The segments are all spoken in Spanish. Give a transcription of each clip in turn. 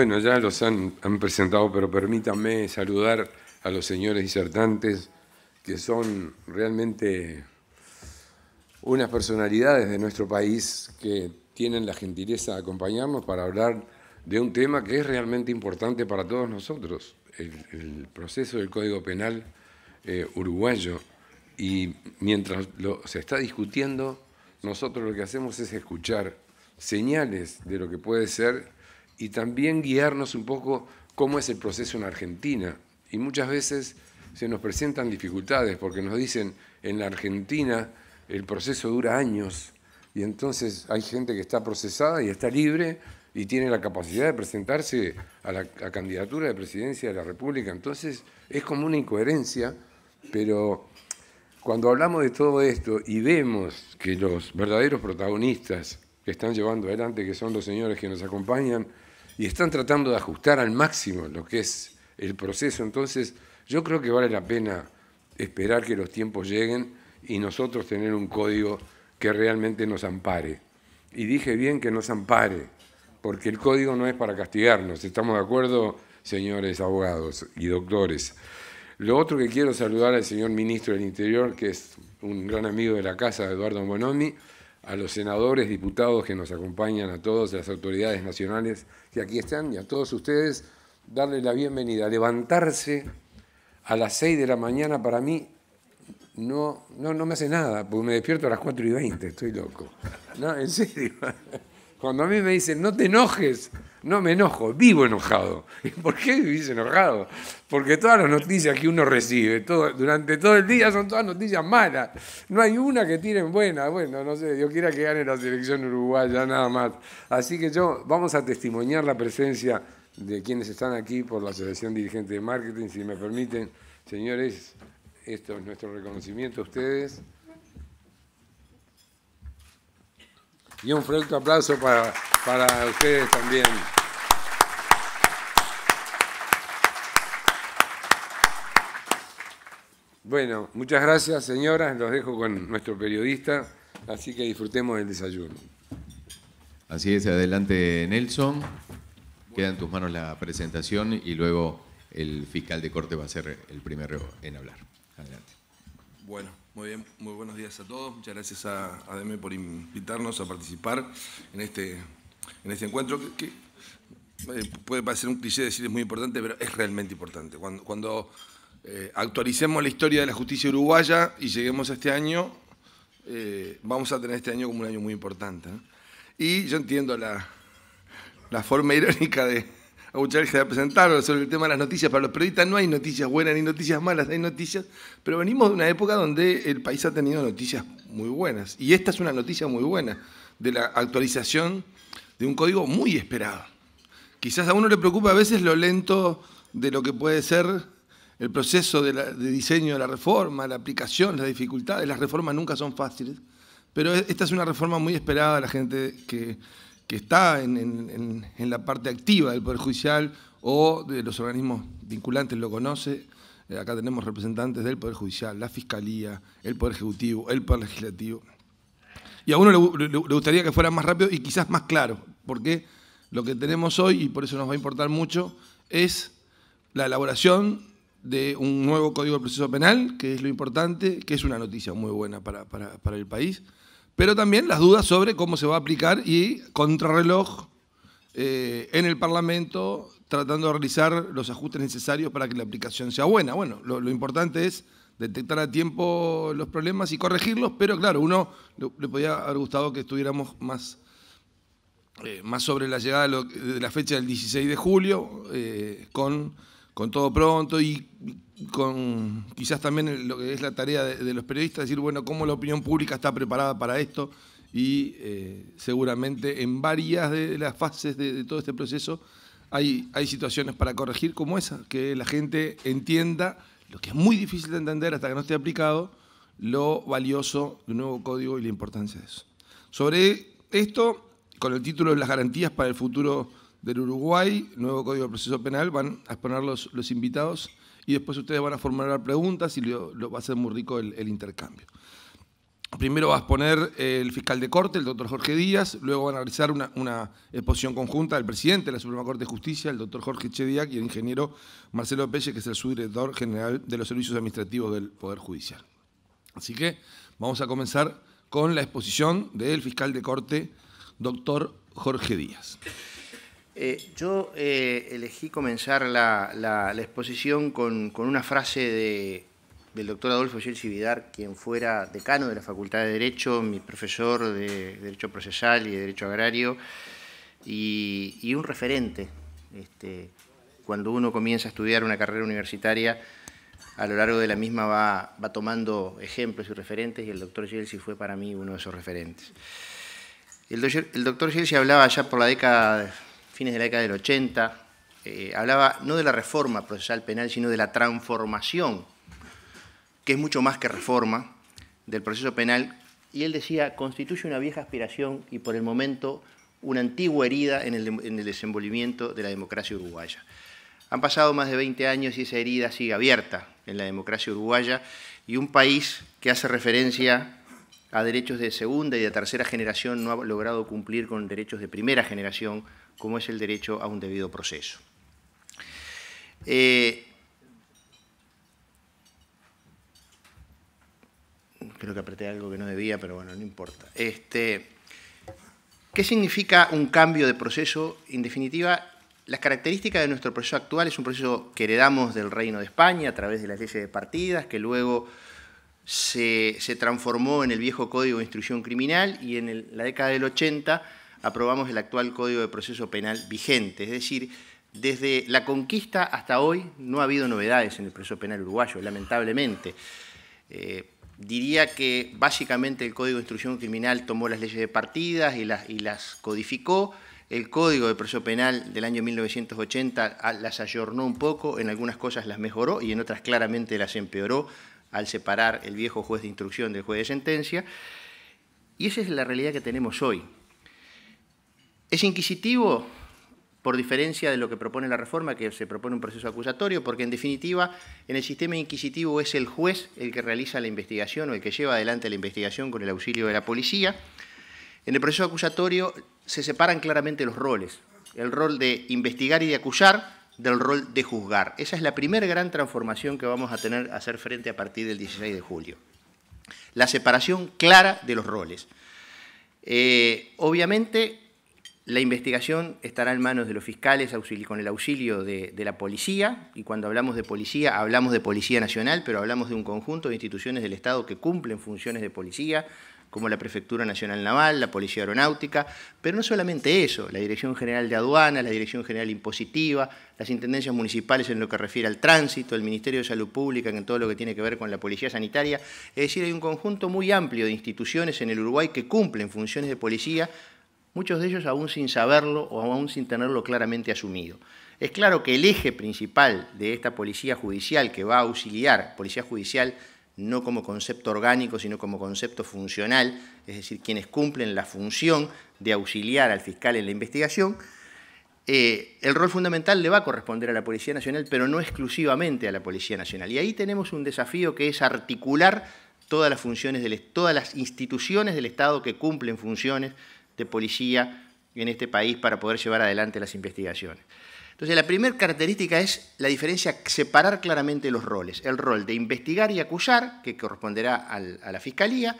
Bueno, ya los han presentado, pero permítanme saludar a los señores disertantes, que son realmente unas personalidades de nuestro país que tienen la gentileza de acompañarnos para hablar de un tema que es realmente importante para todos nosotros, el proceso del Código Penal uruguayo. Y mientras se está discutiendo, nosotros lo que hacemos es escuchar señales de lo que puede ser y también guiarnos un poco cómo es el proceso en Argentina. Y muchas veces se nos presentan dificultades porque nos dicen, en la Argentina el proceso dura años y entonces hay gente que está procesada y está libre y tiene la capacidad de presentarse a la candidatura de presidencia de la República. Entonces es como una incoherencia, pero cuando hablamos de todo esto y vemos que los verdaderos protagonistas que están llevando adelante, que son los señores que nos acompañan, y están tratando de ajustar al máximo lo que es el proceso, entonces yo creo que vale la pena esperar que los tiempos lleguen y nosotros tener un código que realmente nos ampare. Y dije bien que nos ampare, porque el código no es para castigarnos. ¿Estamos de acuerdo, señores abogados y doctores? Lo otro que quiero saludar al señor ministro del Interior, que es un gran amigo de la casa, Eduardo Bonomi, a los senadores, diputados que nos acompañan, a todas las autoridades nacionales que aquí están y a todos ustedes, darles la bienvenida. Levantarse a las 6 de la mañana para mí no me hace nada, porque me despierto a las 4:20, estoy loco. No, en serio. Cuando a mí me dicen, no te enojes, no me enojo, vivo enojado. ¿Y por qué vivís enojado? Porque todas las noticias que uno recibe durante todo el día son todas noticias malas. No hay una que tiren buena. Bueno, no sé, Dios quiera que gane la selección uruguaya, nada más. Así que vamos a testimoniar la presencia de quienes están aquí por la Asociación Dirigente de Marketing. Si me permiten, señores, esto es nuestro reconocimiento a ustedes. Y un fuerte aplauso para ustedes también. Bueno, muchas gracias, señoras. Los dejo con nuestro periodista, así que disfrutemos del desayuno. Así es, adelante, Nelson. Queda en tus manos la presentación y luego el fiscal de corte va a ser el primero en hablar. Adelante. Bueno, muy bien, muy buenos días a todos. Muchas gracias a ADM por invitarnos a participar en este encuentro que puede parecer un cliché decir es muy importante, pero es realmente importante. Cuando actualicemos la historia de la justicia uruguaya y lleguemos a este año, vamos a tener este año como un año muy importante, ¿no? Y yo entiendo la forma irónica de Aguchar de presentarlo sobre el tema de las noticias. Para los periodistas no hay noticias buenas ni noticias malas, hay noticias, pero venimos de una época donde el país ha tenido noticias muy buenas. Y esta es una noticia muy buena, de la actualización de un código muy esperado. Quizás a uno le preocupa a veces lo lento de lo que puede ser el proceso de diseño de la reforma, la aplicación, las dificultades. Las reformas nunca son fáciles, pero esta es una reforma muy esperada. La gente que está en la parte activa del Poder Judicial o de los organismos vinculantes lo conoce. Acá tenemos representantes del Poder Judicial, la Fiscalía, el Poder Ejecutivo, el Poder Legislativo. Y a uno le gustaría que fuera más rápido y quizás más claro, porque lo que tenemos hoy, y por eso nos va a importar mucho, es la elaboración de un nuevo Código de Proceso Penal, que es lo importante, que es una noticia muy buena para el país, pero también las dudas sobre cómo se va a aplicar y contrarreloj en el Parlamento tratando de realizar los ajustes necesarios para que la aplicación sea buena. Bueno, lo importante es detectar a tiempo los problemas y corregirlos, pero claro, uno le podía haber gustado que estuviéramos más sobre la llegada de la fecha del 16 de julio, con todo pronto y con quizás también lo que es la tarea de los periodistas, decir, bueno, cómo la opinión pública está preparada para esto y seguramente en varias de las fases de todo este proceso hay situaciones para corregir como esa, que la gente entienda, lo que es muy difícil de entender hasta que no esté aplicado, lo valioso de un nuevo código y la importancia de eso. Sobre esto, con el título de las garantías para el futuro del Uruguay, nuevo Código de Proceso Penal, van a exponer los invitados y después ustedes van a formular preguntas y lo va a ser muy rico el intercambio. Primero va a exponer el fiscal de Corte, el doctor Jorge Díaz, luego van a realizar una exposición conjunta del presidente de la Suprema Corte de Justicia, el doctor Jorge Chediak, y el ingeniero Marcelo Pelle, que es el subdirector general de los servicios administrativos del Poder Judicial. Así que vamos a comenzar con la exposición del fiscal de Corte, doctor Jorge Díaz. Yo elegí comenzar la exposición con una frase del doctor Adolfo Gelsi Vidar, quien fuera decano de la Facultad de Derecho, mi profesor de Derecho Procesal y de Derecho Agrario, y un referente. Cuando uno comienza a estudiar una carrera universitaria, a lo largo de la misma va tomando ejemplos y referentes, y el doctor Gelsi fue para mí uno de esos referentes. El doctor Gelsi hablaba ya por fines de la década del 80, hablaba no de la reforma procesal penal, sino de la transformación, que es mucho más que reforma, del proceso penal, y él decía, constituye una vieja aspiración y por el momento una antigua herida en el desenvolvimiento de la democracia uruguaya. Han pasado más de 20 años y esa herida sigue abierta en la democracia uruguaya, y un país que hace referencia a derechos de segunda y de tercera generación no ha logrado cumplir con derechos de primera generación, como es el derecho a un debido proceso. Creo que apreté algo que no debía, pero bueno, no importa. ¿Qué significa un cambio de proceso? En definitiva, las características de nuestro proceso actual es un proceso que heredamos del Reino de España a través de las leyes de partidas, que luego se transformó en el viejo Código de Instrucción Criminal, y en la década del 80 aprobamos el actual Código de Proceso Penal vigente. Es decir, desde la conquista hasta hoy no ha habido novedades en el proceso penal uruguayo, lamentablemente. Diría que básicamente el Código de Instrucción Criminal tomó las leyes de partidas y las codificó. El Código de Proceso Penal del año 1980 las ayornó un poco, en algunas cosas las mejoró y en otras claramente las empeoró al separar el viejo juez de instrucción del juez de sentencia. Y esa es la realidad que tenemos hoy. Es inquisitivo, por diferencia de lo que propone la reforma, que se propone un proceso acusatorio, porque en definitiva en el sistema inquisitivo es el juez el que realiza la investigación o el que lleva adelante la investigación con el auxilio de la policía. En el proceso acusatorio se separan claramente los roles, el rol de investigar y de acusar del rol de juzgar. Esa es la primera gran transformación que vamos a hacer frente a partir del 16 de julio. La separación clara de los roles. Obviamente, la investigación estará en manos de los fiscales con el auxilio de la policía, y cuando hablamos de Policía Nacional, pero hablamos de un conjunto de instituciones del Estado que cumplen funciones de policía, como la Prefectura Nacional Naval, la Policía Aeronáutica, pero no solamente eso, la Dirección General de Aduana, la Dirección General Impositiva, las intendencias municipales en lo que refiere al tránsito, el Ministerio de Salud Pública en todo lo que tiene que ver con la Policía Sanitaria. Es decir, hay un conjunto muy amplio de instituciones en el Uruguay que cumplen funciones de policía, muchos de ellos aún sin saberlo o aún sin tenerlo claramente asumido. Es claro que el eje principal de esta policía judicial que va a auxiliar, policía judicial no como concepto orgánico, sino como concepto funcional, es decir, quienes cumplen la función de auxiliar al fiscal en la investigación, el rol fundamental le va a corresponder a la Policía Nacional, pero no exclusivamente a la Policía Nacional. Y ahí tenemos un desafío que es articular todas las funciones, todas las instituciones del Estado que cumplen funciones de policía en este país para poder llevar adelante las investigaciones. Entonces, la primera característica es la diferencia, separar claramente los roles. El rol de investigar y acusar, que corresponderá a la Fiscalía,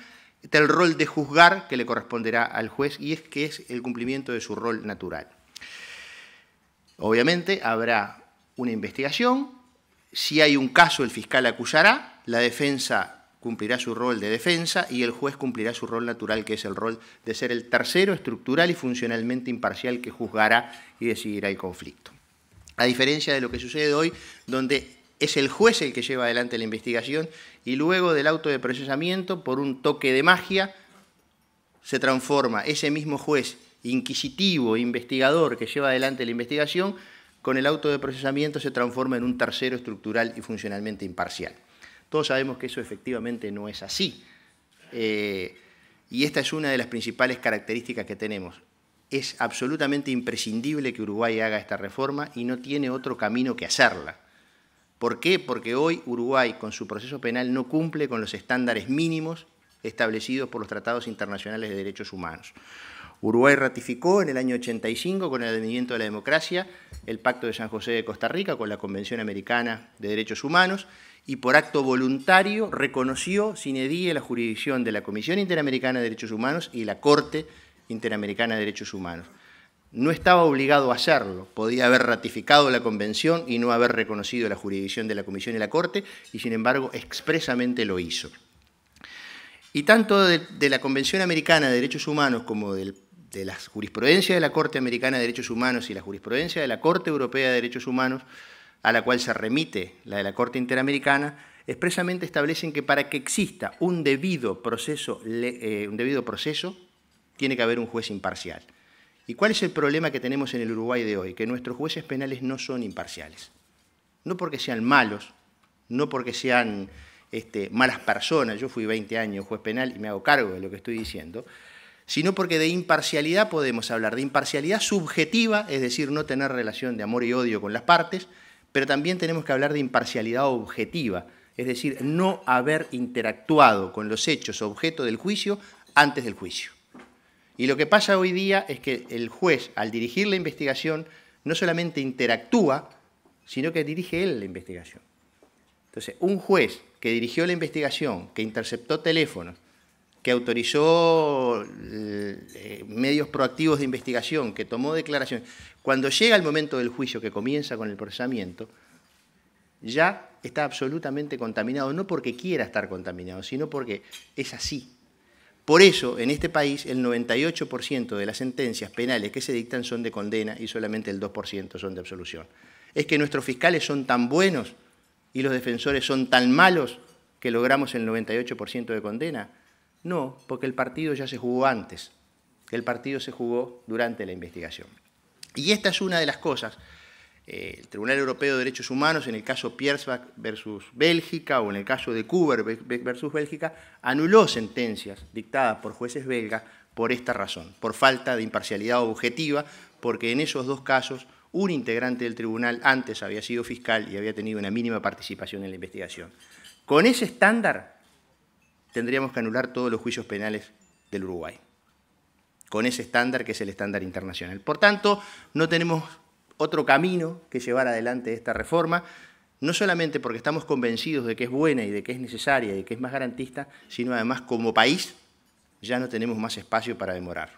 el rol de juzgar, que le corresponderá al juez, y que es el cumplimiento de su rol natural. Obviamente, habrá una investigación. Si hay un caso, el fiscal acusará, la defensa cumplirá su rol de defensa y el juez cumplirá su rol natural, que es el rol de ser el tercero estructural y funcionalmente imparcial que juzgará y decidirá el conflicto. A diferencia de lo que sucede hoy, donde es el juez el que lleva adelante la investigación y luego del auto de procesamiento, por un toque de magia, se transforma ese mismo juez inquisitivo, investigador que lleva adelante la investigación, con el auto de procesamiento se transforma en un tercero estructural y funcionalmente imparcial. Todos sabemos que eso efectivamente no es así. Y esta es una de las principales características que tenemos. Es absolutamente imprescindible que Uruguay haga esta reforma y no tiene otro camino que hacerla. ¿Por qué? Porque hoy Uruguay, con su proceso penal, no cumple con los estándares mínimos establecidos por los tratados internacionales de derechos humanos. Uruguay ratificó en el año 85, con el advenimiento de la democracia, el Pacto de San José de Costa Rica con la Convención Americana de Derechos Humanos y por acto voluntario reconoció sine die la jurisdicción de la Comisión Interamericana de Derechos Humanos y la Corte Interamericana de Derechos Humanos. No estaba obligado a hacerlo, podía haber ratificado la Convención y no haber reconocido la jurisdicción de la Comisión y la Corte, y sin embargo expresamente lo hizo. Y tanto de la Convención Americana de Derechos Humanos como de la jurisprudencia de la Corte Americana de Derechos Humanos y la jurisprudencia de la Corte Europea de Derechos Humanos, a la cual se remite la de la Corte Interamericana, expresamente establecen que para que exista un debido proceso, tiene que haber un juez imparcial. ¿Y cuál es el problema que tenemos en el Uruguay de hoy? Que nuestros jueces penales no son imparciales. No porque sean malos, no porque sean malas personas, yo fui 20 años juez penal y me hago cargo de lo que estoy diciendo, sino porque de imparcialidad podemos hablar, de imparcialidad subjetiva, es decir, no tener relación de amor y odio con las partes, pero también tenemos que hablar de imparcialidad objetiva, es decir, no haber interactuado con los hechos objeto del juicio antes del juicio. Y lo que pasa hoy día es que el juez, al dirigir la investigación, no solamente interactúa, sino que dirige él la investigación. Entonces, un juez que dirigió la investigación, que interceptó teléfonos, que autorizó medios proactivos de investigación, que tomó declaraciones, cuando llega el momento del juicio que comienza con el procesamiento, ya está absolutamente contaminado, no porque quiera estar contaminado, sino porque es así. Por eso, en este país, el 98% de las sentencias penales que se dictan son de condena y solamente el 2% son de absolución. ¿Es que nuestros fiscales son tan buenos y los defensores son tan malos que logramos el 98% de condena? No, porque el partido ya se jugó antes, el partido se jugó durante la investigación. Y esta es una de las cosas. El Tribunal Europeo de Derechos Humanos, en el caso Piersbach versus Bélgica o en el caso de Cooper versus Bélgica, anuló sentencias dictadas por jueces belgas por esta razón, por falta de imparcialidad objetiva, porque en esos dos casos un integrante del tribunal antes había sido fiscal y había tenido una mínima participación en la investigación. Con ese estándar tendríamos que anular todos los juicios penales del Uruguay, con ese estándar que es el estándar internacional. Por tanto, no tenemos otro camino que llevar adelante esta reforma, no solamente porque estamos convencidos de que es buena y de que es necesaria y de que es más garantista, sino además como país ya no tenemos más espacio para demorar.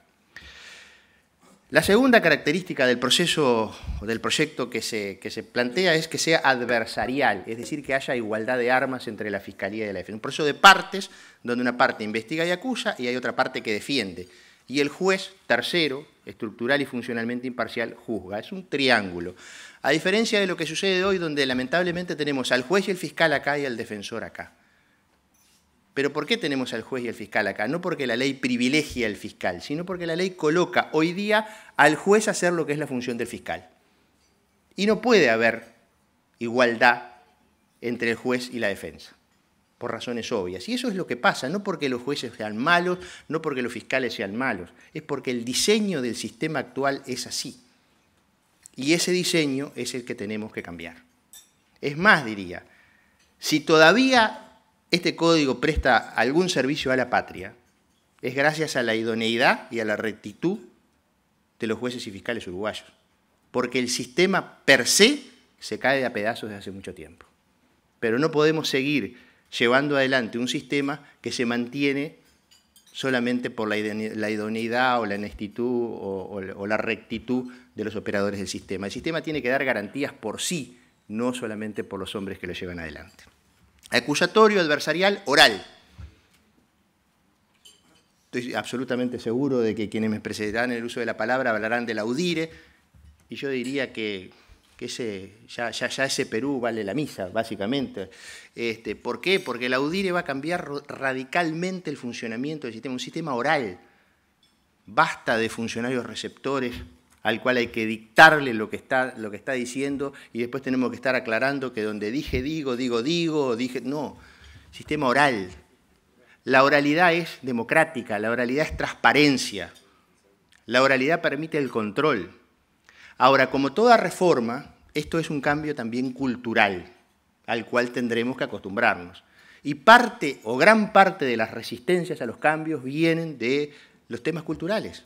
La segunda característica del proceso o del proyecto que se plantea es que sea adversarial, es decir, que haya igualdad de armas entre la Fiscalía y la Defensa. Un proceso de partes, donde una parte investiga y acusa y hay otra parte que defiende. Y el juez, tercero, estructural y funcionalmente imparcial, juzga. Es un triángulo. A diferencia de lo que sucede hoy, donde lamentablemente tenemos al juez y el fiscal acá y al defensor acá. ¿Pero por qué tenemos al juez y al fiscal acá? No porque la ley privilegie al fiscal, sino porque la ley coloca hoy día al juez a hacer lo que es la función del fiscal. Y no puede haber igualdad entre el juez y la defensa, por razones obvias. Y eso es lo que pasa, no porque los jueces sean malos, no porque los fiscales sean malos, es porque el diseño del sistema actual es así. Y ese diseño es el que tenemos que cambiar. Es más, diría, si todavía este código presta algún servicio a la patria, es gracias a la idoneidad y a la rectitud de los jueces y fiscales uruguayos. Porque el sistema per se cae a pedazos desde hace mucho tiempo. Pero no podemos seguir llevando adelante un sistema que se mantiene solamente por la idoneidad o la honestitud o la rectitud de los operadores del sistema. El sistema tiene que dar garantías por sí, no solamente por los hombres que lo llevan adelante. Acusatorio, adversarial, oral. Estoy absolutamente seguro de que quienes me precederán en el uso de la palabra hablarán del audire, y yo diría que ya ese Perú vale la misa, básicamente. ¿Por qué? Porque el audire va a cambiar radicalmente el funcionamiento del sistema, un sistema oral. Basta de funcionarios receptores al cual hay que dictarle lo que está diciendo y después tenemos que estar aclarando que donde dije digo, dije... No, sistema oral. La oralidad es democrática, la oralidad es transparencia, la oralidad permite el control. Ahora, como toda reforma, esto es un cambio también cultural, al cual tendremos que acostumbrarnos. Y parte o gran parte de las resistencias a los cambios vienen de los temas culturales.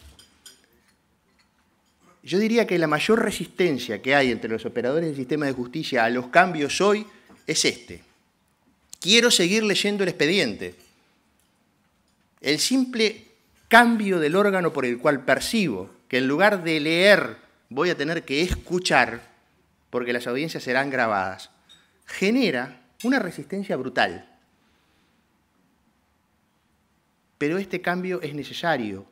Yo diría que la mayor resistencia que hay entre los operadores del sistema de justicia a los cambios hoy es este. Quiero seguir leyendo el expediente. El simple cambio del órgano por el cual percibo que en lugar de leer voy a tener que escuchar, porque las audiencias serán grabadas, genera una resistencia brutal. Pero este cambio es necesario,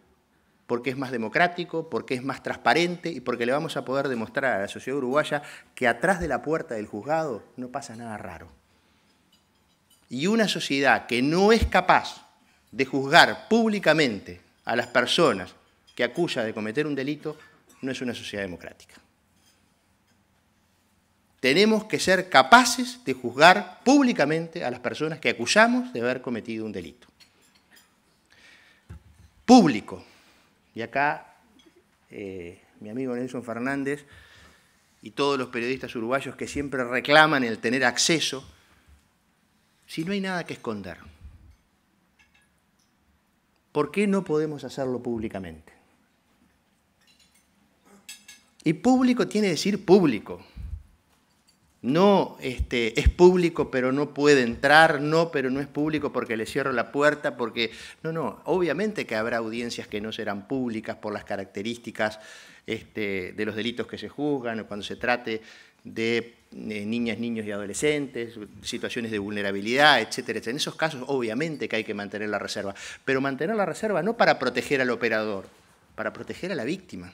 porque es más democrático, porque es más transparente y porque le vamos a poder demostrar a la sociedad uruguaya que atrás de la puerta del juzgado no pasa nada raro. Y una sociedad que no es capaz de juzgar públicamente a las personas que acusa de cometer un delito no es una sociedad democrática. Tenemos que ser capaces de juzgar públicamente a las personas que acusamos de haber cometido un delito. Público. Y acá mi amigo Nelson Fernández y todos los periodistas uruguayos que siempre reclaman el tener acceso, si no hay nada que esconder, ¿por qué no podemos hacerlo públicamente? Y público tiene que decir público. No es público pero no puede entrar, no, pero no es público porque le cierro la puerta, porque... No, obviamente que habrá audiencias que no serán públicas por las características de los delitos que se juzgan, o cuando se trate de niñas, niños y adolescentes, situaciones de vulnerabilidad, etcétera, etcétera. En esos casos obviamente que hay que mantener la reserva, pero mantener la reserva no para proteger al operador, para proteger a la víctima.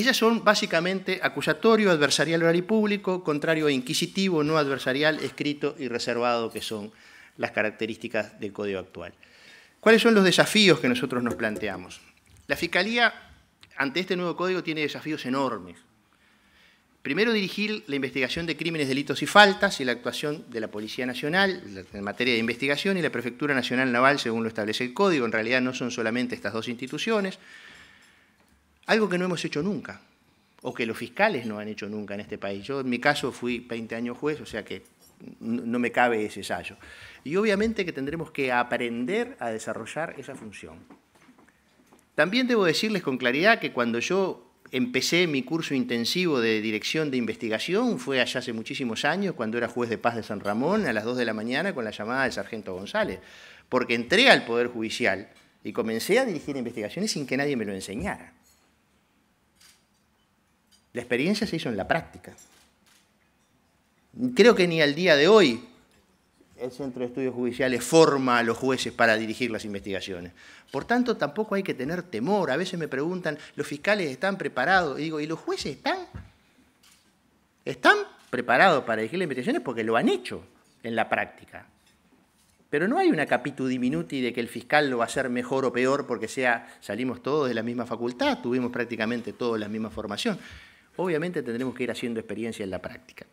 Ellas son básicamente acusatorio, adversarial, oral y público, contrario e inquisitivo, no adversarial, escrito y reservado, que son las características del Código actual. ¿Cuáles son los desafíos que nosotros nos planteamos? La Fiscalía, ante este nuevo Código, tiene desafíos enormes. Primero, dirigir la investigación de crímenes, delitos y faltas y la actuación de la Policía Nacional en materia de investigación y la Prefectura Nacional Naval, según lo establece el Código. En realidad no son solamente estas dos instituciones. Algo que no hemos hecho nunca, o que los fiscales no han hecho nunca en este país. Yo, en mi caso, fui 20 años juez, o sea que no me cabe ese ensayo. Y obviamente que tendremos que aprender a desarrollar esa función. También debo decirles con claridad que cuando yo empecé mi curso intensivo de dirección de investigación, fue allá hace muchísimos años, cuando era juez de paz de San Ramón, a las 2 de la mañana, con la llamada del sargento González, porque entré al Poder Judicial y comencé a dirigir investigaciones sin que nadie me lo enseñara. La experiencia se hizo en la práctica. Creo que ni al día de hoy el Centro de Estudios Judiciales forma a los jueces para dirigir las investigaciones. Por tanto, tampoco hay que tener temor. A veces me preguntan, ¿los fiscales están preparados? Y digo, ¿y los jueces están? ¿Están preparados para dirigir las investigaciones? Porque lo han hecho en la práctica. Pero no hay una capitu diminuti de que el fiscal lo va a hacer mejor o peor porque salimos todos de la misma facultad, tuvimos prácticamente todos la misma formación. Obviamente tendremos que ir haciendo experiencia en la práctica.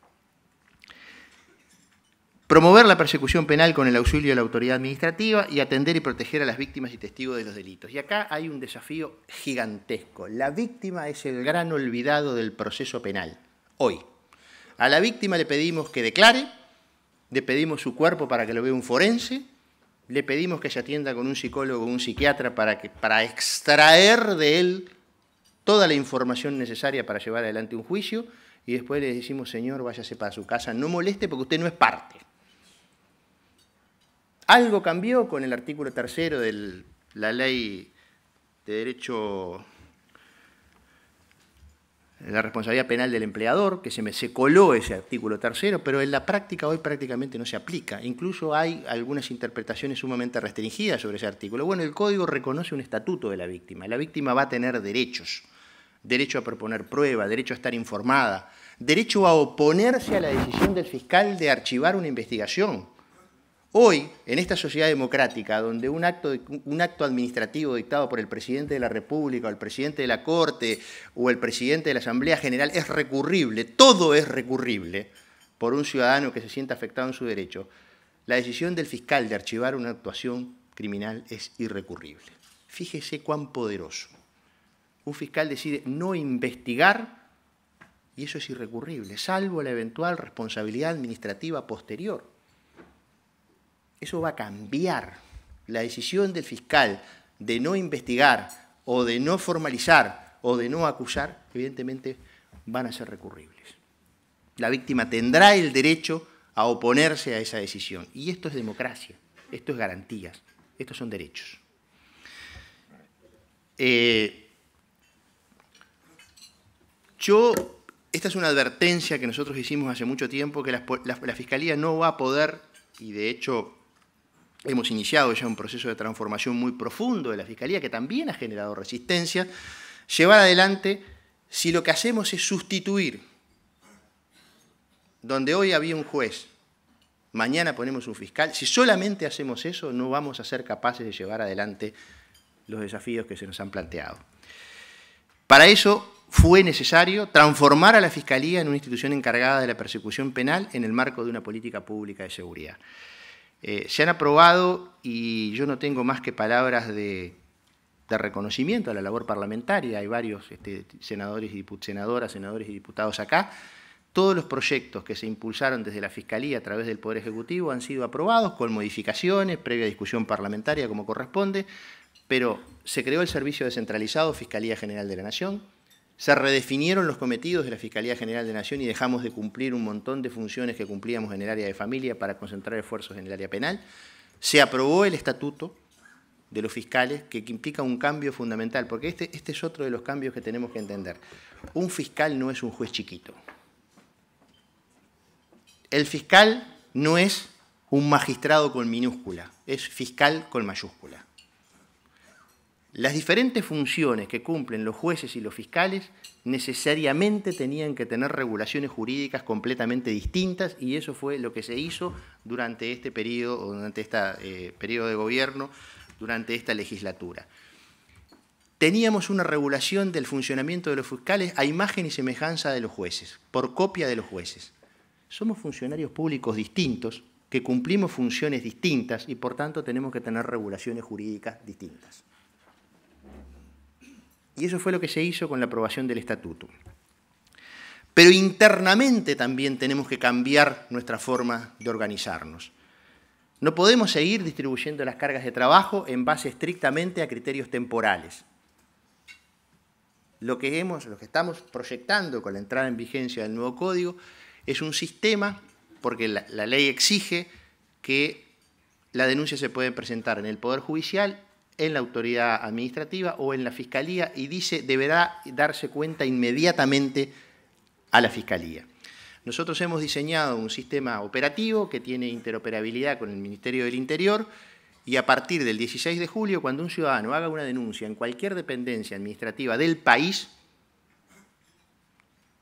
Promover la persecución penal con el auxilio de la autoridad administrativa y atender y proteger a las víctimas y testigos de los delitos. Y acá hay un desafío gigantesco. La víctima es el gran olvidado del proceso penal, hoy. A la víctima le pedimos que declare, le pedimos su cuerpo para que lo vea un forense, le pedimos que se atienda con un psicólogo o un psiquiatra para extraer de él toda la información necesaria para llevar adelante un juicio, y después le decimos, señor, váyase para su casa, no moleste porque usted no es parte. Algo cambió con el artículo 3º de la Ley de Derecho de la Responsabilidad Penal del Empleador, que se coló ese artículo 3º, pero en la práctica hoy prácticamente no se aplica. Incluso hay algunas interpretaciones sumamente restringidas sobre ese artículo. Bueno, el Código reconoce un estatuto de la víctima. La víctima va a tener derechos. Derecho a proponer prueba, derecho a estar informada, derecho a oponerse a la decisión del fiscal de archivar una investigación. Hoy, en esta sociedad democrática, donde un acto administrativo dictado por el presidente de la República, o el presidente de la Corte, o el presidente de la Asamblea General es recurrible, todo es recurrible por un ciudadano que se sienta afectado en su derecho, la decisión del fiscal de archivar una actuación criminal es irrecurrible. Fíjese cuán poderoso. Un fiscal decide no investigar y eso es irrecurrible, salvo la eventual responsabilidad administrativa posterior. Eso va a cambiar. La decisión del fiscal de no investigar o de no formalizar o de no acusar, evidentemente van a ser recurribles. La víctima tendrá el derecho a oponerse a esa decisión. Y esto es democracia, esto es garantías, estos son derechos. Esta es una advertencia que nosotros hicimos hace mucho tiempo, que la Fiscalía no va a poder, y de hecho hemos iniciado ya un proceso de transformación muy profundo de la Fiscalía, que también ha generado resistencia, llevar adelante si lo que hacemos es sustituir, donde hoy había un juez, mañana ponemos un fiscal. Si solamente hacemos eso, no vamos a ser capaces de llevar adelante los desafíos que se nos han planteado. Para eso fue necesario transformar a la Fiscalía en una institución encargada de la persecución penal en el marco de una política pública de seguridad. Se han aprobado, y yo no tengo más que palabras de reconocimiento a la labor parlamentaria, hay varios senadores y diputados acá. Todos los proyectos que se impulsaron desde la Fiscalía a través del Poder Ejecutivo han sido aprobados con modificaciones, previa discusión parlamentaria como corresponde, pero se creó el Servicio Descentralizado Fiscalía General de la Nación, se redefinieron los cometidos de la Fiscalía General de la Nación y dejamos de cumplir un montón de funciones que cumplíamos en el área de familia para concentrar esfuerzos en el área penal, se aprobó el Estatuto de los Fiscales, que implica un cambio fundamental, porque este es otro de los cambios que tenemos que entender. Un fiscal no es un juez chiquito. El fiscal no es un magistrado con minúscula, es fiscal con mayúscula. Las diferentes funciones que cumplen los jueces y los fiscales necesariamente tenían que tener regulaciones jurídicas completamente distintas, y eso fue lo que se hizo durante este periodo, o durante este periodo de gobierno, durante esta legislatura. Teníamos una regulación del funcionamiento de los fiscales a imagen y semejanza de los jueces, por copia de los jueces. Somos funcionarios públicos distintos, que cumplimos funciones distintas y por tanto tenemos que tener regulaciones jurídicas distintas. Y eso fue lo que se hizo con la aprobación del Estatuto. Pero internamente también tenemos que cambiar nuestra forma de organizarnos. No podemos seguir distribuyendo las cargas de trabajo en base estrictamente a criterios temporales. Lo que estamos proyectando con la entrada en vigencia del nuevo código es un sistema, porque la ley exige que la denuncia se puede presentar en el Poder Judicial, en la autoridad administrativa o en la Fiscalía, y dice deberá darse cuenta inmediatamente a la Fiscalía. Nosotros hemos diseñado un sistema operativo que tiene interoperabilidad con el Ministerio del Interior, y a partir del 16 de julio, cuando un ciudadano haga una denuncia en cualquier dependencia administrativa del país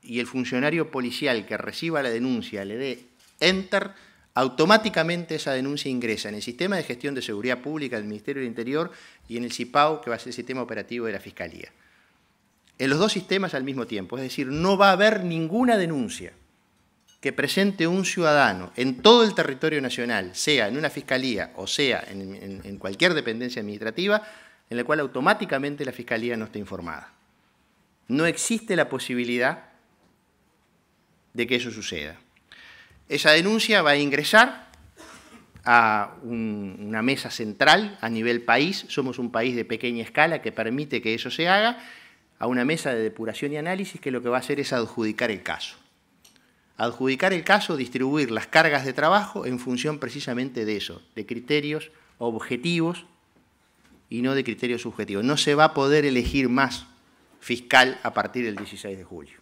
y el funcionario policial que reciba la denuncia le dé Enter, automáticamente esa denuncia ingresa en el Sistema de Gestión de Seguridad Pública del Ministerio del Interior y en el CIPAO, que va a ser el Sistema Operativo de la Fiscalía. En los dos sistemas al mismo tiempo, es decir, no va a haber ninguna denuncia que presente un ciudadano en todo el territorio nacional, sea en una Fiscalía o sea en cualquier dependencia administrativa, en la cual automáticamente la Fiscalía no esté informada. No existe la posibilidad de que eso suceda. Esa denuncia va a ingresar a una mesa central a nivel país, somos un país de pequeña escala que permite que eso se haga, a una mesa de depuración y análisis que lo que va a hacer es adjudicar el caso. Adjudicar el caso, distribuir las cargas de trabajo en función precisamente de eso, de criterios objetivos y no de criterios subjetivos. No se va a poder elegir más fiscal a partir del 16 de julio.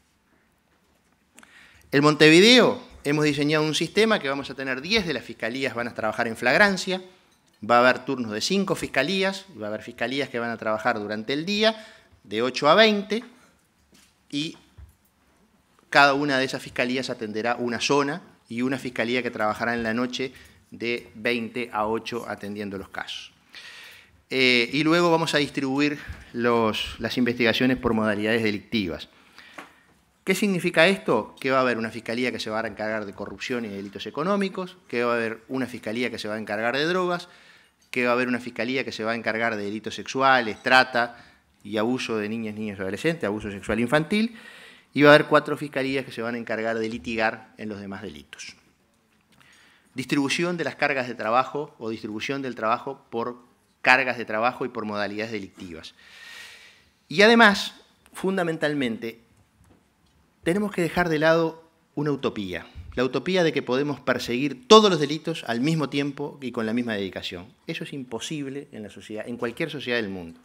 En Montevideo hemos diseñado un sistema que vamos a tener 10 de las fiscalías van a trabajar en flagrancia, va a haber turnos de 5 fiscalías, va a haber fiscalías que van a trabajar durante el día de 8 a 20 y cada una de esas fiscalías atenderá una zona y una fiscalía que trabajará en la noche de 20 a 8 atendiendo los casos. Y luego vamos a distribuir las investigaciones por modalidades delictivas. ¿Qué significa esto? Que va a haber una fiscalía que se va a encargar de corrupción y de delitos económicos, que va a haber una fiscalía que se va a encargar de drogas, que va a haber una fiscalía que se va a encargar de delitos sexuales, trata y abuso de niñas, niños y adolescentes, abuso sexual infantil, y va a haber 4 fiscalías que se van a encargar de litigar en los demás delitos. Distribución de las cargas de trabajo o distribución del trabajo por cargas de trabajo y por modalidades delictivas. Y además, fundamentalmente, tenemos que dejar de lado una utopía. La utopía de que podemos perseguir todos los delitos al mismo tiempo y con la misma dedicación. Eso es imposible en la sociedad, en cualquier sociedad del mundo.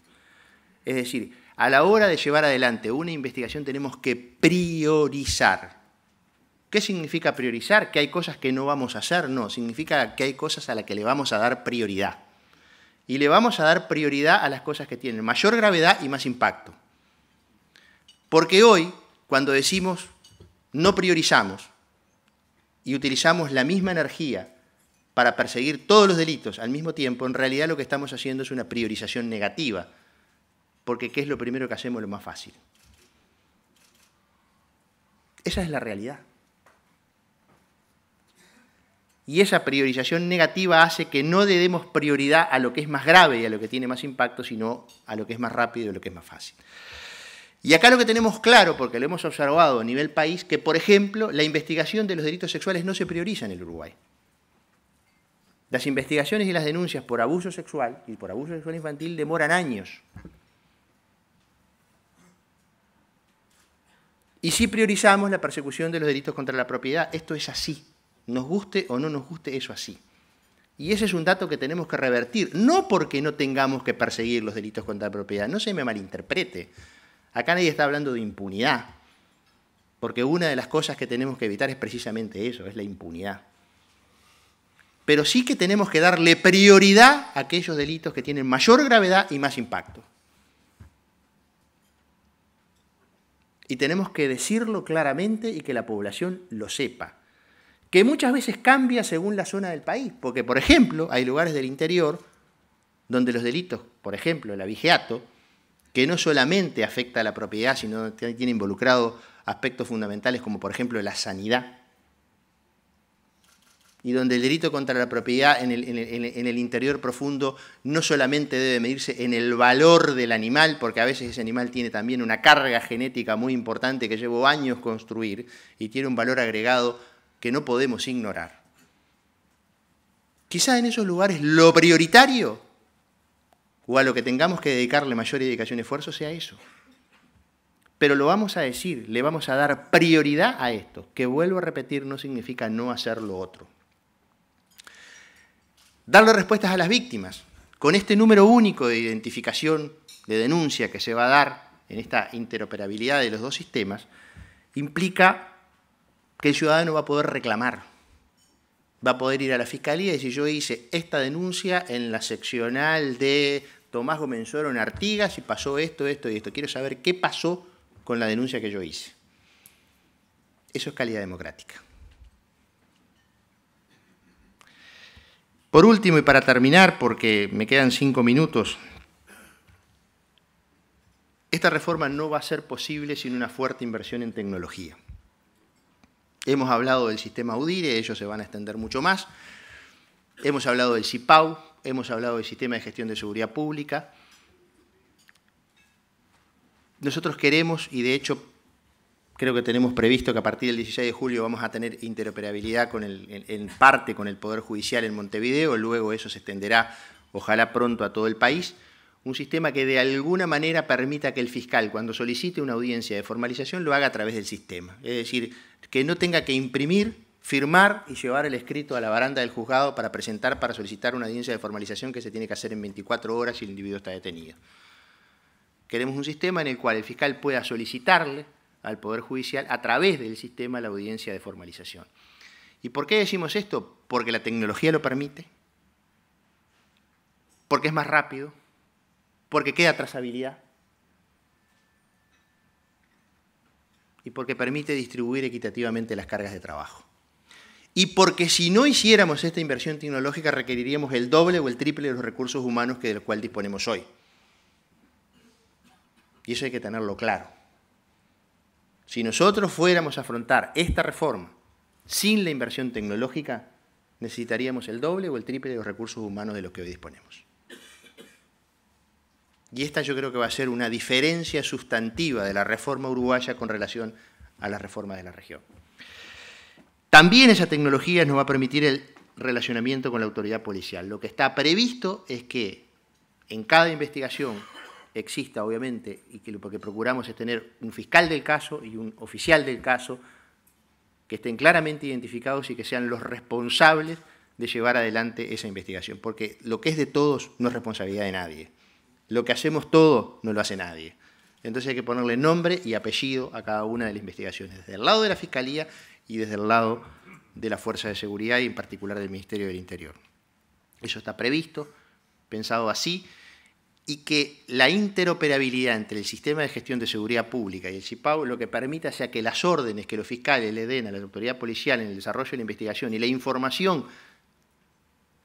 Es decir, a la hora de llevar adelante una investigación tenemos que priorizar. ¿Qué significa priorizar? ¿Que hay cosas que no vamos a hacer? No, significa que hay cosas a las que le vamos a dar prioridad. Y le vamos a dar prioridad a las cosas que tienen mayor gravedad y más impacto. Porque hoy, cuando decimos no priorizamos y utilizamos la misma energía para perseguir todos los delitos al mismo tiempo, en realidad lo que estamos haciendo es una priorización negativa. Porque ¿qué es lo primero que hacemos? Lo más fácil. Esa es la realidad. Y esa priorización negativa hace que no le demos prioridad a lo que es más grave y a lo que tiene más impacto, sino a lo que es más rápido y a lo que es más fácil. Y acá lo que tenemos claro, porque lo hemos observado a nivel país, que, por ejemplo, la investigación de los delitos sexuales no se prioriza en el Uruguay. Las investigaciones y las denuncias por abuso sexual y por abuso sexual infantil demoran años. Y sí priorizamos la persecución de los delitos contra la propiedad. Esto es así. Nos guste o no nos guste, eso así. Y ese es un dato que tenemos que revertir. No porque no tengamos que perseguir los delitos contra la propiedad. No se me malinterprete. Acá nadie está hablando de impunidad. Porque una de las cosas que tenemos que evitar es precisamente eso, es la impunidad. Pero sí que tenemos que darle prioridad a aquellos delitos que tienen mayor gravedad y más impacto. Y tenemos que decirlo claramente y que la población lo sepa. Que muchas veces cambia según la zona del país. Porque, por ejemplo, hay lugares del interior donde los delitos, por ejemplo, el abigeato, que no solamente afecta a la propiedad, sino que tiene involucrado aspectos fundamentales como, por ejemplo, la sanidad. Y donde el delito contra la propiedad en el interior profundo no solamente debe medirse en el valor del animal, porque a veces ese animal tiene también una carga genética muy importante que llevó años construir y tiene un valor agregado que no podemos ignorar. Quizá en esos lugares lo prioritario o a lo que tengamos que dedicarle mayor dedicación y esfuerzo sea eso. Pero lo vamos a decir, le vamos a dar prioridad a esto, que vuelvo a repetir, no significa no hacer lo otro. Darle respuestas a las víctimas. Con este número único de identificación, de denuncia que se va a dar en esta interoperabilidad de los dos sistemas, implica que el ciudadano va a poder reclamar. Va a poder ir a la fiscalía y decir, yo hice esta denuncia en la seccional de Tomás Gomenzoro en Artigas y pasó esto, esto y esto. Quiero saber qué pasó con la denuncia que yo hice. Eso es calidad democrática. Por último, y para terminar, porque me quedan 5 minutos, esta reforma no va a ser posible sin una fuerte inversión en tecnología. Hemos hablado del sistema UDIRE, ellos se van a extender mucho más. Hemos hablado del CIPAU, hemos hablado del sistema de gestión de seguridad pública. Nosotros queremos, y de hecho creo que tenemos previsto que a partir del 16 de julio vamos a tener interoperabilidad en parte con el Poder Judicial en Montevideo, luego eso se extenderá, ojalá pronto, a todo el país, un sistema que de alguna manera permita que el fiscal, cuando solicite una audiencia de formalización, lo haga a través del sistema. Es decir, que no tenga que imprimir, firmar y llevar el escrito a la baranda del juzgado para presentar, para solicitar una audiencia de formalización que se tiene que hacer en 24 horas si el individuo está detenido. Queremos un sistema en el cual el fiscal pueda solicitarle al Poder Judicial a través del sistema la audiencia de formalización. ¿Y por qué decimos esto? Porque la tecnología lo permite, porque es más rápido, porque queda trazabilidad y porque permite distribuir equitativamente las cargas de trabajo. Y porque si no hiciéramos esta inversión tecnológica requeriríamos el doble o el triple de los recursos humanos que del cual disponemos hoy. Y eso hay que tenerlo claro. Si nosotros fuéramos a afrontar esta reforma sin la inversión tecnológica, necesitaríamos el doble o el triple de los recursos humanos de los que hoy disponemos. Y esta yo creo que va a ser una diferencia sustantiva de la reforma uruguaya con relación a las reformas de la región. También esa tecnología nos va a permitir el relacionamiento con la autoridad policial. Lo que está previsto es que en cada investigación exista, obviamente, y que lo que procuramos es tener un fiscal del caso y un oficial del caso que estén claramente identificados y que sean los responsables de llevar adelante esa investigación, porque lo que es de todos no es responsabilidad de nadie. Lo que hacemos todos no lo hace nadie. Entonces hay que ponerle nombre y apellido a cada una de las investigaciones, desde el lado de la Fiscalía y desde el lado de la Fuerza de Seguridad y en particular del Ministerio del Interior. Eso está previsto, pensado así, y que la interoperabilidad entre el Sistema de Gestión de Seguridad Pública y el SIPAU lo que permita sea que las órdenes que los fiscales le den a la autoridad policial en el desarrollo de la investigación y la información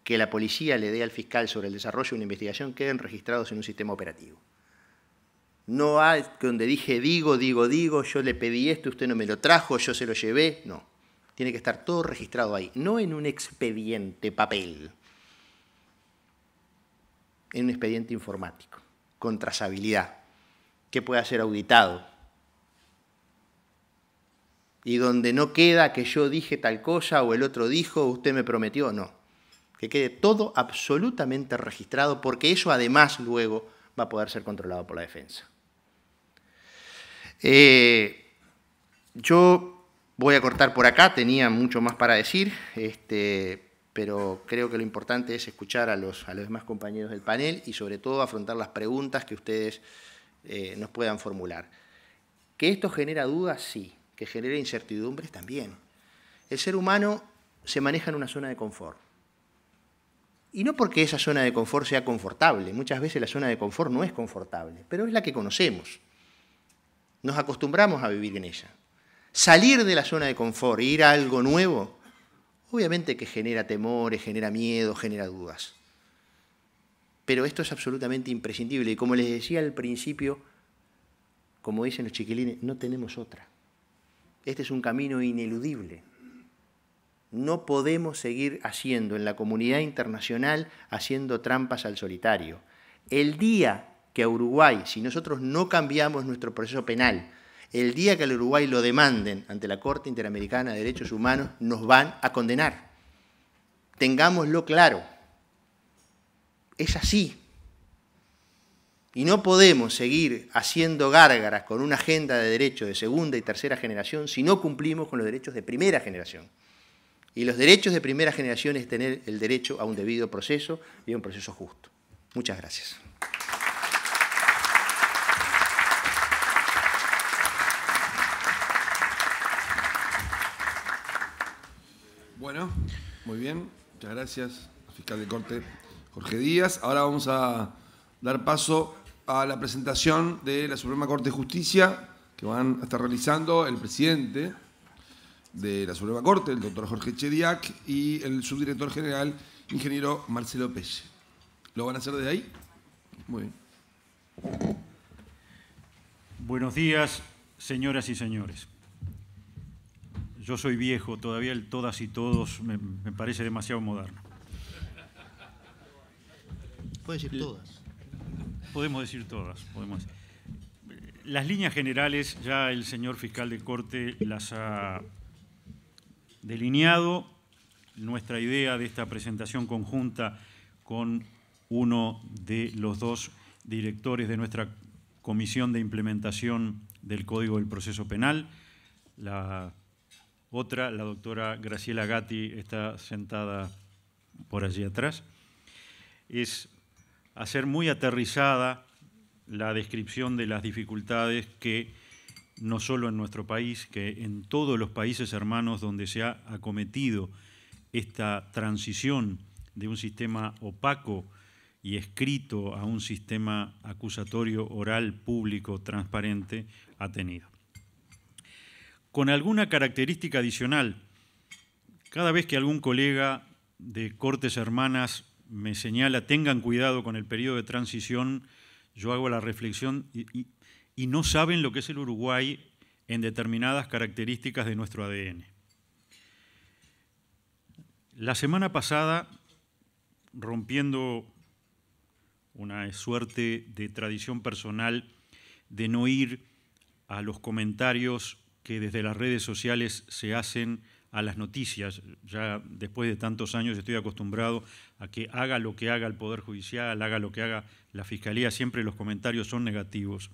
que la policía le dé al fiscal sobre el desarrollo de una investigación queden registrados en un sistema operativo. No hay donde dije digo, yo le pedí esto, usted no me lo trajo, yo se lo llevé, no. Tiene que estar todo registrado ahí, no en un expediente papel, en un expediente informático, con trazabilidad, que pueda ser auditado. Y donde no queda que yo dije tal cosa o el otro dijo, usted me prometió, no. Que quede todo absolutamente registrado, porque eso además luego va a poder ser controlado por la defensa. Yo voy a cortar por acá, tenía mucho más para decir, pero creo que lo importante es escuchar a los demás compañeros del panel y sobre todo afrontar las preguntas que ustedes nos puedan formular. ¿Que esto genera dudas? Sí. ¿Que genera incertidumbres? También. El ser humano se maneja en una zona de confort. Y no porque esa zona de confort sea confortable, muchas veces la zona de confort no es confortable, pero es la que conocemos. Nos acostumbramos a vivir en ella. Salir de la zona de confort e ir a algo nuevo, obviamente que genera temores, genera miedo, genera dudas. Pero esto es absolutamente imprescindible y como les decía al principio, como dicen los chiquilines, no tenemos otra. Este es un camino ineludible. No podemos seguir haciendo en la comunidad internacional, haciendo trampas al solitario. El día que a Uruguay, si nosotros no cambiamos nuestro proceso penal, el día que al Uruguay lo demanden ante la Corte Interamericana de Derechos Humanos, nos van a condenar. Tengámoslo claro. Es así. Y no podemos seguir haciendo gárgaras con una agenda de derechos de segunda y tercera generación si no cumplimos con los derechos de primera generación. Y los derechos de primera generación es tener el derecho a un debido proceso y a un proceso justo. Muchas gracias. Bueno, muy bien. Muchas gracias, fiscal de Corte Jorge Díaz. Ahora vamos a dar paso a la presentación de la Suprema Corte de Justicia que van a estar realizando el presidente de la Suprema Corte, el doctor Jorge Chediak, y el subdirector general, ingeniero Marcelo Pelle. ¿Lo van a hacer desde ahí? Muy bien. Buenos días, señoras y señores. Yo soy viejo, todavía el todas y todos me parece demasiado moderno. Puedes decir todas. Podemos decir todas. Las líneas generales ya el señor fiscal de Corte las ha delineado. Nuestra idea de esta presentación conjunta con uno de los dos directores de nuestra Comisión de Implementación del Código del Proceso Penal, la otra, la doctora Graciela Gatti, está sentada por allí atrás, es hacer muy aterrizada la descripción de las dificultades que no solo en nuestro país, que en todos los países hermanos donde se ha acometido esta transición de un sistema opaco y escrito a un sistema acusatorio oral, público, transparente, ha tenido. Con alguna característica adicional, cada vez que algún colega de Cortes Hermanas me señala tengan cuidado con el periodo de transición, yo hago la reflexión y no saben lo que es el Uruguay en determinadas características de nuestro ADN. La semana pasada, rompiendo una suerte de tradición personal de no ir a los comentarios que desde las redes sociales se hacen a las noticias. Ya después de tantos años estoy acostumbrado a que haga lo que haga el Poder Judicial, haga lo que haga la Fiscalía, siempre los comentarios son negativos.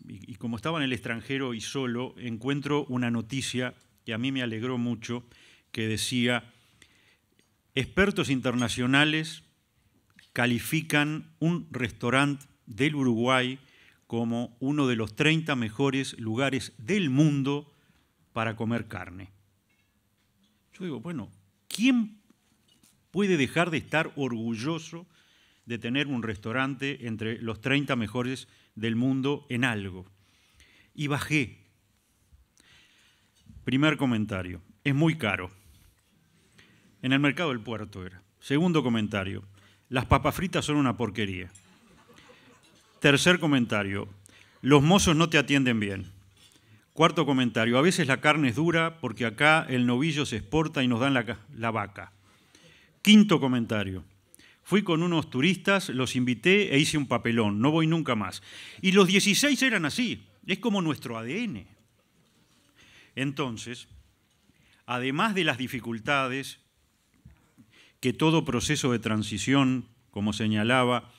Y como estaba en el extranjero y solo, encuentro una noticia que a mí me alegró mucho, que decía: expertos internacionales califican un restaurante del Uruguay como uno de los 30 mejores lugares del mundo para comer carne. Yo digo, bueno, ¿quién puede dejar de estar orgulloso de tener un restaurante entre los 30 mejores del mundo en algo? Y bajé. Primer comentario, es muy caro. En el mercado del puerto era. Segundo comentario, las papas fritas son una porquería. Tercer comentario, los mozos no te atienden bien. Cuarto comentario, a veces la carne es dura porque acá el novillo se exporta y nos dan la vaca. Quinto comentario, fui con unos turistas, los invité e hice un papelón, no voy nunca más. Y los 16 eran así, es como nuestro ADN. Entonces, además de las dificultades que todo proceso de transición, como señalaba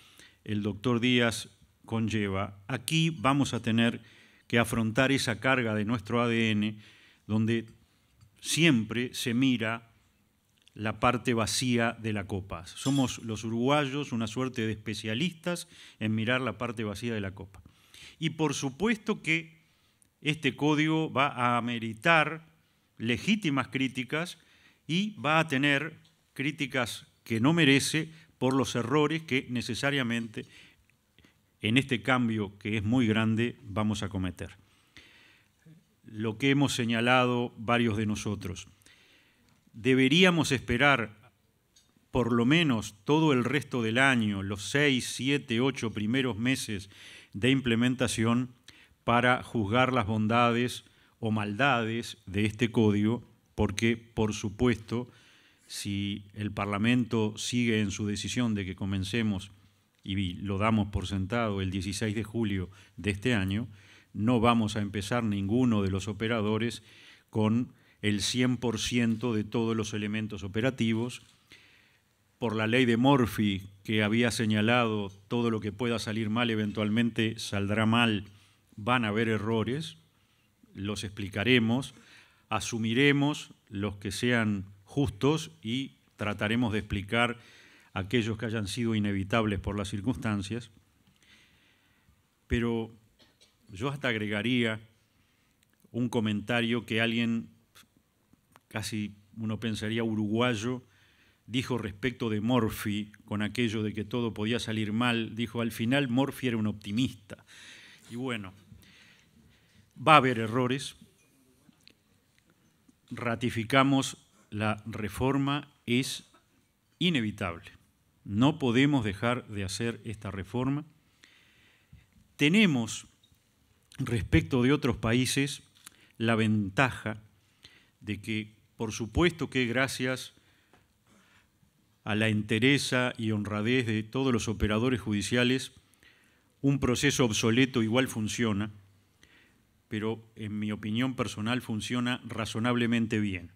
el doctor Díaz, conlleva, aquí vamos a tener que afrontar esa carga de nuestro ADN, donde siempre se mira la parte vacía de la copa. Somos los uruguayos una suerte de especialistas en mirar la parte vacía de la copa. Y por supuesto que este código va a ameritar legítimas críticas y va a tener críticas que no merece por los errores que necesariamente en este cambio, que es muy grande, vamos a cometer. Lo que hemos señalado varios de nosotros. Deberíamos esperar por lo menos todo el resto del año, los 6, 7, 8 primeros meses de implementación, para juzgar las bondades o maldades de este código, porque, por supuesto, si el Parlamento sigue en su decisión de que comencemos, y lo damos por sentado, el 16 de julio de este año, no vamos a empezar ninguno de los operadores con el 100% de todos los elementos operativos. Por la ley de Murphy, que había señalado todo lo que pueda salir mal eventualmente saldrá mal, van a haber errores, los explicaremos, asumiremos los que sean justos y trataremos de explicar aquellos que hayan sido inevitables por las circunstancias, pero yo hasta agregaría un comentario que alguien, casi uno pensaría uruguayo, dijo respecto de Murphy, con aquello de que todo podía salir mal, dijo, al final Murphy era un optimista. Y bueno, va a haber errores, ratificamos la reforma, es inevitable. No podemos dejar de hacer esta reforma. Tenemos, respecto de otros países, la ventaja de que, por supuesto que gracias a la entereza y honradez de todos los operadores judiciales, un proceso obsoleto igual funciona, pero en mi opinión personal funciona razonablemente bien.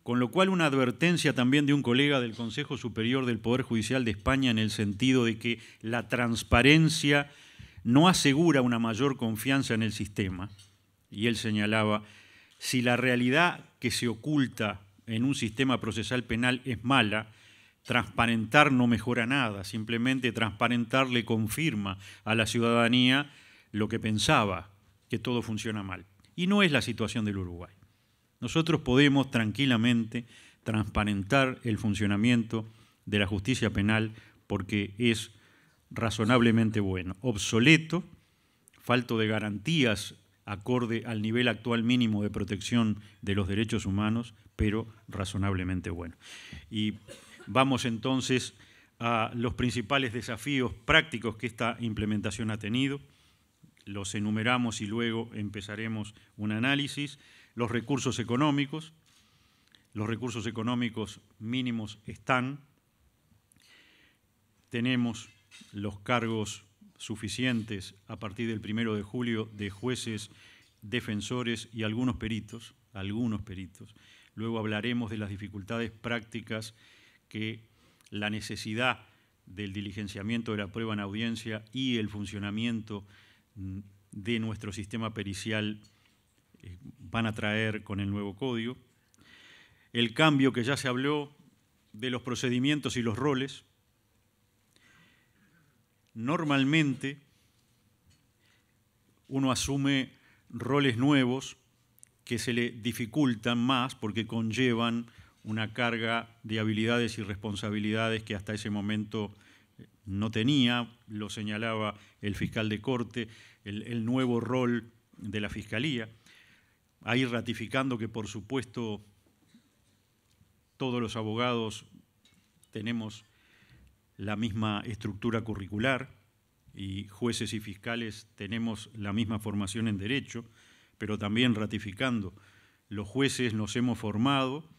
Con lo cual, una advertencia también de un colega del Consejo Superior del Poder Judicial de España en el sentido de que la transparencia no asegura una mayor confianza en el sistema. Y él señalaba, si la realidad que se oculta en un sistema procesal penal es mala, transparentar no mejora nada, simplemente transparentar le confirma a la ciudadanía lo que pensaba, que todo funciona mal. Y no es la situación del Uruguay. Nosotros podemos tranquilamente transparentar el funcionamiento de la justicia penal porque es razonablemente bueno. Obsoleto, falto de garantías acorde al nivel actual mínimo de protección de los derechos humanos, pero razonablemente bueno. Y vamos entonces a los principales desafíos prácticos que esta implementación ha tenido. Los enumeramos y luego empezaremos un análisis. Los recursos económicos mínimos están. Tenemos los cargos suficientes a partir del 1 de julio de jueces defensores y algunos peritos. Luego hablaremos de las dificultades prácticas que la necesidad del diligenciamiento de la prueba en audiencia y el funcionamiento de nuestro sistema pericial van a traer con el nuevo código. El cambio que ya se habló de los procedimientos y los roles. Normalmente uno asume roles nuevos que se le dificultan más porque conllevan una carga de habilidades y responsabilidades que hasta ese momento no tenía. Lo señalaba el fiscal de corte, el nuevo rol de la Fiscalía. Ahí ratificando que, por supuesto, todos los abogados tenemos la misma estructura curricular y jueces y fiscales tenemos la misma formación en Derecho, pero también ratificando, los jueces nos hemos formado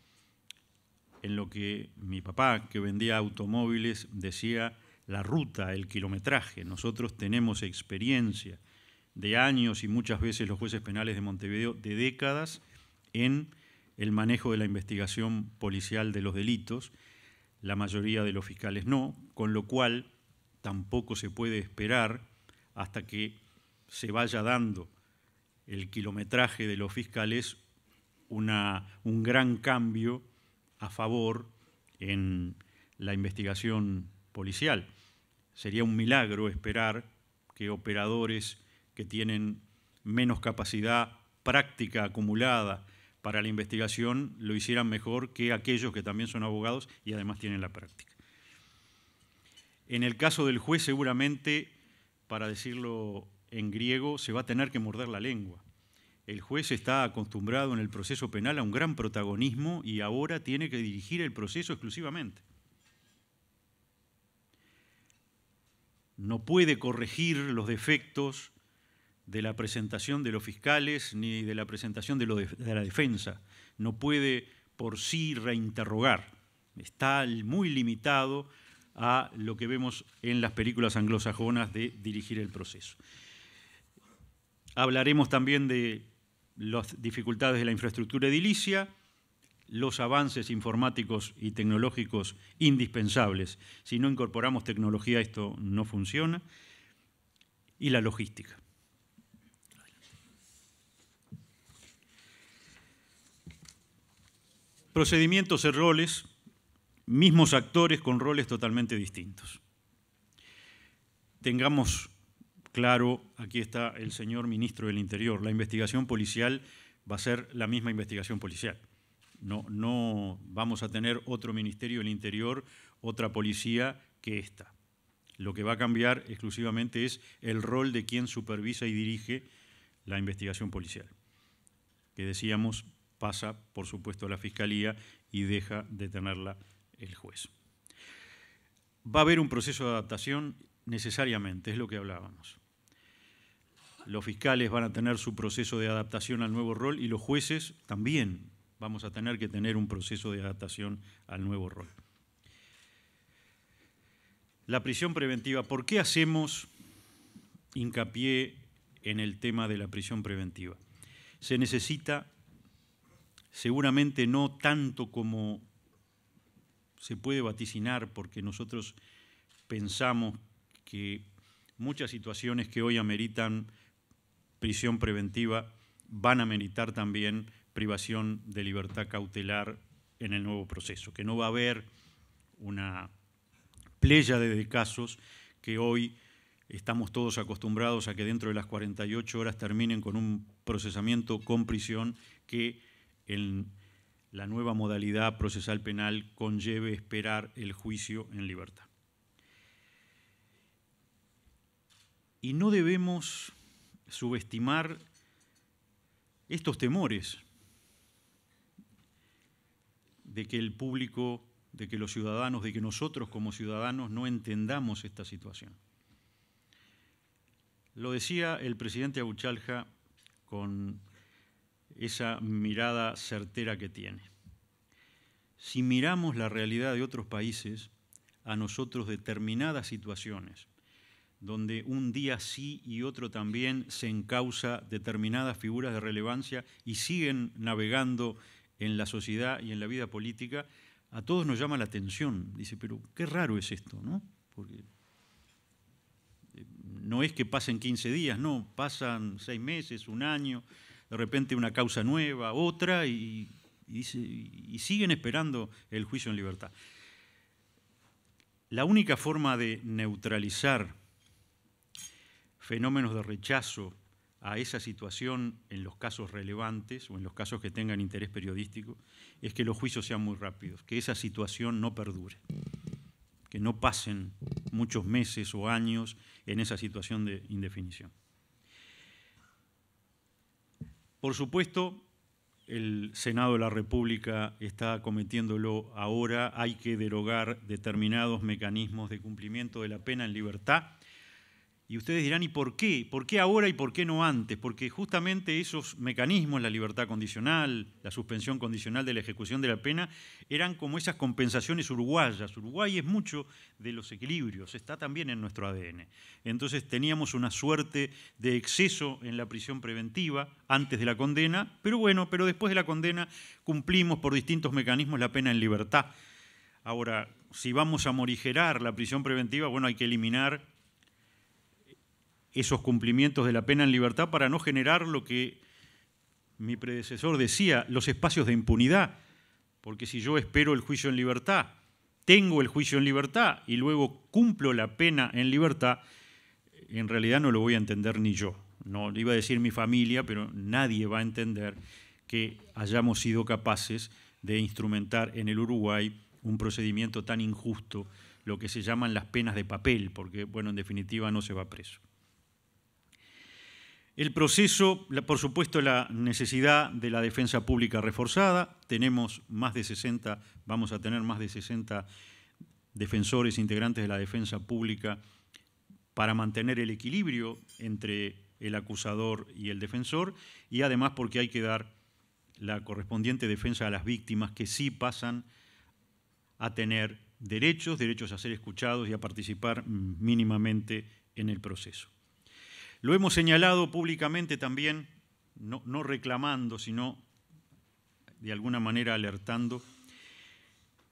en lo que mi papá, que vendía automóviles, decía la ruta, el kilometraje. Nosotros tenemos experiencia de años y muchas veces los jueces penales de Montevideo de décadas en el manejo de la investigación policial de los delitos. La mayoría de los fiscales no, con lo cual tampoco se puede esperar hasta que se vaya dando el kilometraje de los fiscales un gran cambio a favor en la investigación policial. Sería un milagro esperar que operadores que tienen menos capacidad práctica acumulada para la investigación lo hicieran mejor que aquellos que también son abogados y además tienen la práctica. En el caso del juez, seguramente, para decirlo en griego, se va a tener que morder la lengua. El juez está acostumbrado en el proceso penal a un gran protagonismo y ahora tiene que dirigir el proceso exclusivamente. No puede corregir los defectos de la presentación de los fiscales ni de la presentación de la defensa. No puede por sí reinterrogar. Está muy limitado a lo que vemos en las películas anglosajonas de dirigir el proceso. Hablaremos también de las dificultades de la infraestructura edilicia, los avances informáticos y tecnológicos indispensables. Si no incorporamos tecnología, esto no funciona, y la logística. Procedimientos y roles, mismos actores con roles totalmente distintos. Tengamos claro, aquí está el señor ministro del Interior, la investigación policial va a ser la misma investigación policial. No vamos a tener otro Ministerio del Interior, otra policía que esta. Lo que va a cambiar exclusivamente es el rol de quien supervisa y dirige la investigación policial, que decíamos pasa, por supuesto, a la Fiscalía y deja de tenerla el juez. Va a haber un proceso de adaptación necesariamente, es lo que hablábamos. Los fiscales van a tener su proceso de adaptación al nuevo rol y los jueces también vamos a tener que tener un proceso de adaptación al nuevo rol. La prisión preventiva, ¿por qué hacemos hincapié en el tema de la prisión preventiva? Se necesita, seguramente no tanto como se puede vaticinar, porque nosotros pensamos que muchas situaciones que hoy ameritan prisión preventiva van a ameritar también privación de libertad cautelar en el nuevo proceso, que no va a haber una pléyade de casos que hoy estamos todos acostumbrados a que dentro de las 48 horas terminen con un procesamiento con prisión que en la nueva modalidad procesal penal conlleve esperar el juicio en libertad. Y no debemos subestimar estos temores de que el público, de que los ciudadanos, de que nosotros como ciudadanos no entendamos esta situación. Lo decía el presidente Abuchalja con esa mirada certera que tiene. Si miramos la realidad de otros países, a nosotros determinadas situaciones donde un día sí y otro también se encausa determinadas figuras de relevancia y siguen navegando en la sociedad y en la vida política, a todos nos llama la atención. Dice, pero qué raro es esto, ¿no? Porque no es que pasen 15 días, no, pasan 6 meses, un año, de repente una causa nueva, otra, y siguen esperando el juicio en libertad. La única forma de neutralizar fenómenos de rechazo a esa situación en los casos relevantes o en los casos que tengan interés periodístico es que los juicios sean muy rápidos, que esa situación no perdure, que no pasen muchos meses o años en esa situación de indefinición. Por supuesto, el Senado de la República está cometiéndolo ahora. Hay que derogar determinados mecanismos de cumplimiento de la pena en libertad. Y ustedes dirán, ¿y por qué? ¿Por qué ahora y por qué no antes? Porque justamente esos mecanismos, la libertad condicional, la suspensión condicional de la ejecución de la pena, eran como esas compensaciones uruguayas. Uruguay es mucho de los equilibrios, está también en nuestro ADN. Entonces teníamos una suerte de exceso en la prisión preventiva antes de la condena, pero bueno, pero después de la condena cumplimos por distintos mecanismos la pena en libertad. Ahora, si vamos a morigerar la prisión preventiva, bueno, hay que eliminar esos cumplimientos de la pena en libertad para no generar lo que mi predecesor decía, los espacios de impunidad. Porque si yo espero el juicio en libertad, tengo el juicio en libertad y luego cumplo la pena en libertad, en realidad no lo voy a entender ni yo. No le iba a decir mi familia, pero nadie va a entender que hayamos sido capaces de instrumentar en el Uruguay un procedimiento tan injusto, lo que se llaman las penas de papel, porque, bueno, en definitiva no se va preso. El proceso, por supuesto, la necesidad de la defensa pública reforzada. Tenemos más de 60, vamos a tener más de 60 defensores integrantes de la defensa pública para mantener el equilibrio entre el acusador y el defensor, y además porque hay que dar la correspondiente defensa a las víctimas que sí pasan a tener derechos a ser escuchados y a participar mínimamente en el proceso. Lo hemos señalado públicamente también, no reclamando, sino de alguna manera alertando.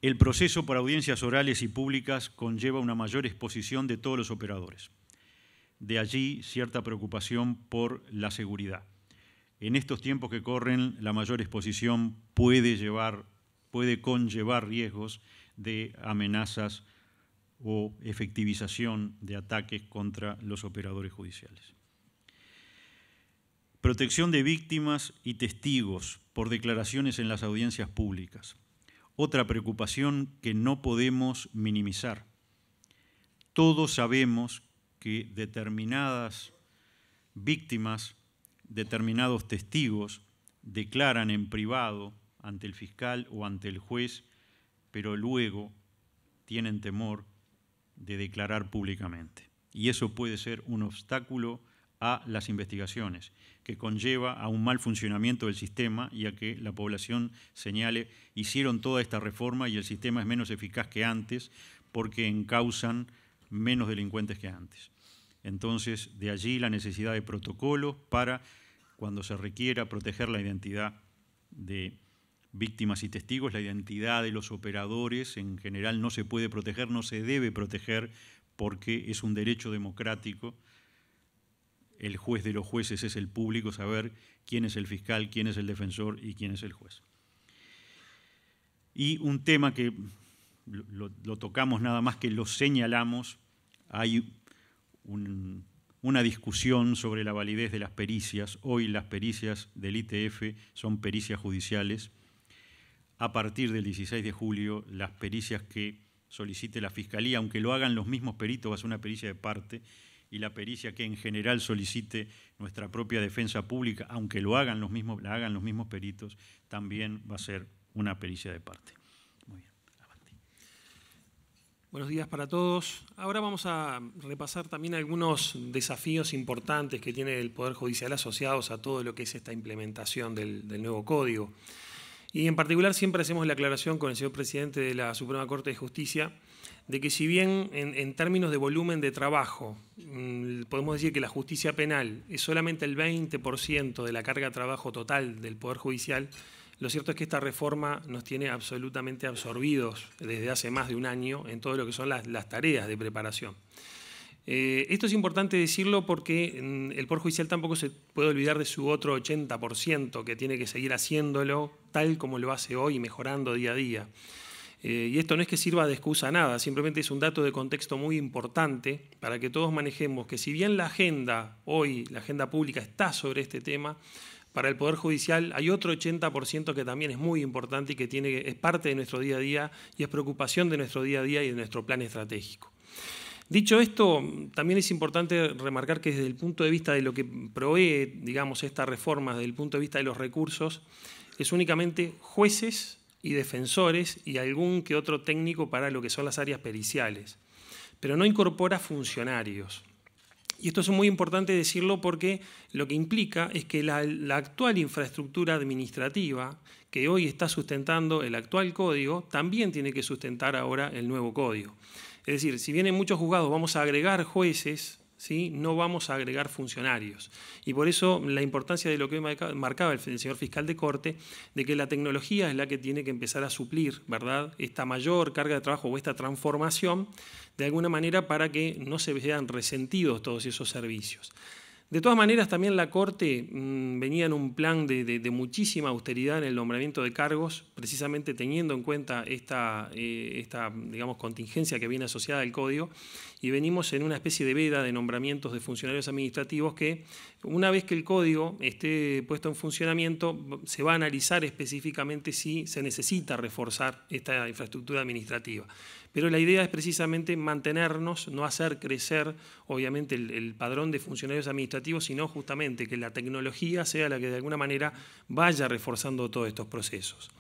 El proceso por audiencias orales y públicas conlleva una mayor exposición de todos los operadores. De allí cierta preocupación por la seguridad. En estos tiempos que corren, la mayor exposición puede conllevar riesgos de amenazas o efectivización de ataques contra los operadores judiciales. Protección de víctimas y testigos por declaraciones en las audiencias públicas. Otra preocupación que no podemos minimizar. Todos sabemos que determinadas víctimas, determinados testigos declaran en privado ante el fiscal o ante el juez, pero luego tienen temor de declarar públicamente. Y eso puede ser un obstáculo a las investigaciones, que conlleva a un mal funcionamiento del sistema y a que la población señale, hicieron toda esta reforma y el sistema es menos eficaz que antes porque encausan menos delincuentes que antes. Entonces, de allí la necesidad de protocolos para, cuando se requiera, proteger la identidad de víctimas y testigos. La identidad de los operadores en general no se puede proteger, no se debe proteger porque es un derecho democrático. El juez de los jueces es el público, saber quién es el fiscal, quién es el defensor y quién es el juez. Y un tema que lo tocamos nada más que lo señalamos, hay una discusión sobre la validez de las pericias. Hoy las pericias del ITF son pericias judiciales. A partir del 16 de julio, las pericias que solicite la Fiscalía, aunque lo hagan los mismos peritos, va a ser una pericia de parte, y la pericia que en general solicite nuestra propia defensa pública, aunque la hagan los mismos peritos, también va a ser una pericia de parte. Muy bien, adelante. Buenos días para todos. Ahora vamos a repasar también algunos desafíos importantes que tiene el Poder Judicial asociados a todo lo que es esta implementación del nuevo código. Y en particular siempre hacemos la aclaración con el señor presidente de la Suprema Corte de Justicia de que si bien en términos de volumen de trabajo podemos decir que la justicia penal es solamente el 20% de la carga de trabajo total del Poder Judicial, lo cierto es que esta reforma nos tiene absolutamente absorbidos desde hace más de un año en todo lo que son las tareas de preparación. Esto es importante decirlo porque el Poder Judicial tampoco se puede olvidar de su otro 80% que tiene que seguir haciéndolo tal como lo hace hoy, mejorando día a día. Y esto no es que sirva de excusa a nada, simplemente es un dato de contexto muy importante para que todos manejemos que si bien la agenda hoy, la agenda pública está sobre este tema, para el Poder Judicial hay otro 80% que también es muy importante y que es parte de nuestro día a día y es preocupación de nuestro día a día y de nuestro plan estratégico. Dicho esto, también es importante remarcar que desde el punto de vista de lo que provee, digamos, esta reforma, desde el punto de vista de los recursos, es únicamente jueces y defensores y algún que otro técnico para lo que son las áreas periciales, pero no incorpora funcionarios. Y esto es muy importante decirlo porque lo que implica es que la actual infraestructura administrativa que hoy está sustentando el actual código también tiene que sustentar ahora el nuevo código. Es decir, si bien en muchos juzgados vamos a agregar jueces, ¿sí?, no vamos a agregar funcionarios. Y por eso la importancia de lo que marcaba el señor fiscal de Corte, de que la tecnología es la que tiene que empezar a suplir, ¿verdad?, esta mayor carga de trabajo o esta transformación, de alguna manera para que no se vean resentidos todos esos servicios. De todas maneras, también la Corte venía en un plan de muchísima austeridad en el nombramiento de cargos, precisamente teniendo en cuenta esta digamos, contingencia que viene asociada al Código, y venimos en una especie de veda de nombramientos de funcionarios administrativos que, una vez que el Código esté puesto en funcionamiento, se va a analizar específicamente si se necesita reforzar esta infraestructura administrativa. Pero la idea es precisamente mantenernos, no hacer crecer, obviamente, el padrón de funcionarios administrativos, sino justamente que la tecnología sea la que de alguna manera vaya reforzando todos estos procesos.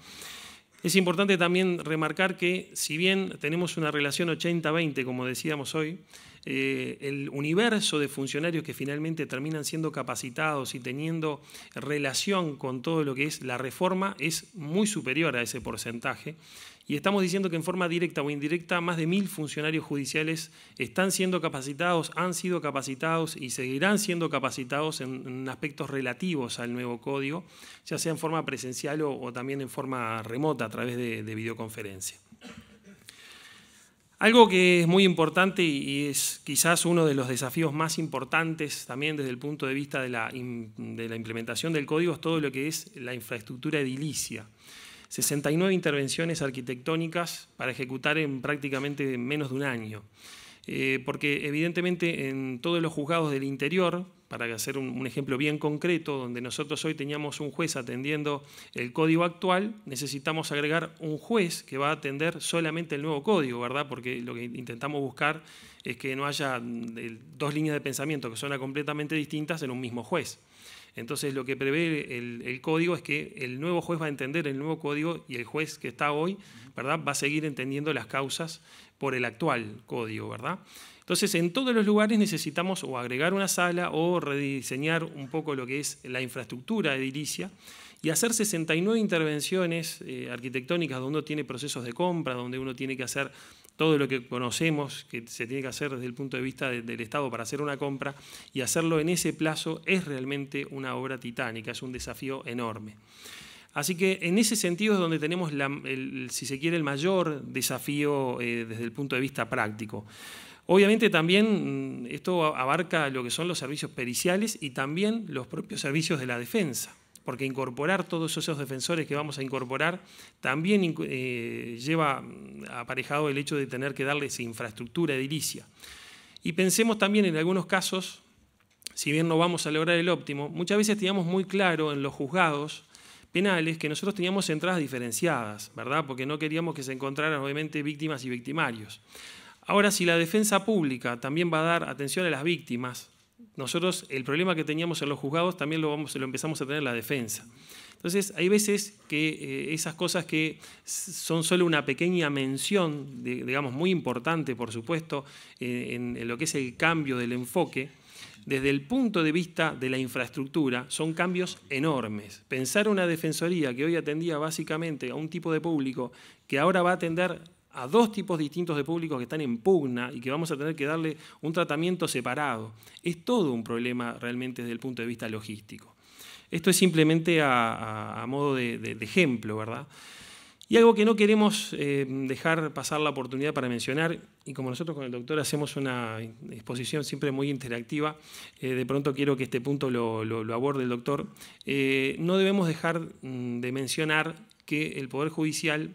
Es importante también remarcar que, si bien tenemos una relación 80-20, como decíamos hoy, el universo de funcionarios que finalmente terminan siendo capacitados y teniendo relación con todo lo que es la reforma es muy superior a ese porcentaje. Y estamos diciendo que en forma directa o indirecta más de 1000 funcionarios judiciales están siendo capacitados, han sido capacitados y seguirán siendo capacitados en aspectos relativos al nuevo código, ya sea en forma presencial o también en forma remota a través de videoconferencia. Algo que es muy importante y es quizás uno de los desafíos más importantes también desde el punto de vista de la implementación del código es todo lo que es la infraestructura edilicia. 69 intervenciones arquitectónicas para ejecutar en prácticamente menos de un año. Porque evidentemente en todos los juzgados del interior, para hacer un ejemplo bien concreto, donde nosotros hoy teníamos un juez atendiendo el código actual, necesitamos agregar un juez que va a atender solamente el nuevo código, ¿verdad? Porque lo que intentamos buscar es que no haya dos líneas de pensamiento que son completamente distintas en un mismo juez. Entonces lo que prevé el código es que el nuevo juez va a entender el nuevo código y el juez que está hoy, ¿verdad?, va a seguir entendiendo las causas por el actual código, ¿verdad? Entonces en todos los lugares necesitamos o agregar una sala o rediseñar un poco lo que es la infraestructura edilicia y hacer 69 intervenciones arquitectónicas donde uno tiene procesos de compra, donde uno tiene que hacer todo lo que conocemos que se tiene que hacer desde el punto de vista del Estado para hacer una compra, y hacerlo en ese plazo es realmente una obra titánica, es un desafío enorme. Así que en ese sentido es donde tenemos, si se quiere, el mayor desafío desde el punto de vista práctico. Obviamente también esto abarca lo que son los servicios periciales y también los propios servicios de la defensa, porque incorporar todos esos defensores que vamos a incorporar también lleva aparejado el hecho de tener que darles infraestructura edilicia. Y pensemos también en algunos casos, si bien no vamos a lograr el óptimo, muchas veces teníamos muy claro en los juzgados penales que nosotros teníamos entradas diferenciadas, ¿verdad?, porque no queríamos que se encontraran obviamente víctimas y victimarios. Ahora, si la defensa pública también va a dar atención a las víctimas, nosotros el problema que teníamos en los juzgados también lo empezamos a tener en la defensa. Entonces, hay veces que esas cosas que son solo una pequeña mención, digamos, muy importante, por supuesto, en lo que es el cambio del enfoque, desde el punto de vista de la infraestructura, son cambios enormes. Pensar una defensoría que hoy atendía básicamente a un tipo de público que ahora va a atender a dos tipos distintos de públicos que están en pugna y que vamos a tener que darle un tratamiento separado, es todo un problema realmente desde el punto de vista logístico. Esto es simplemente a modo de ejemplo, ¿verdad? Y algo que no queremos dejar pasar la oportunidad para mencionar, y como nosotros con el doctor hacemos una exposición siempre muy interactiva, de pronto quiero que este punto lo aborde el doctor, no debemos dejar de mencionar que el Poder Judicial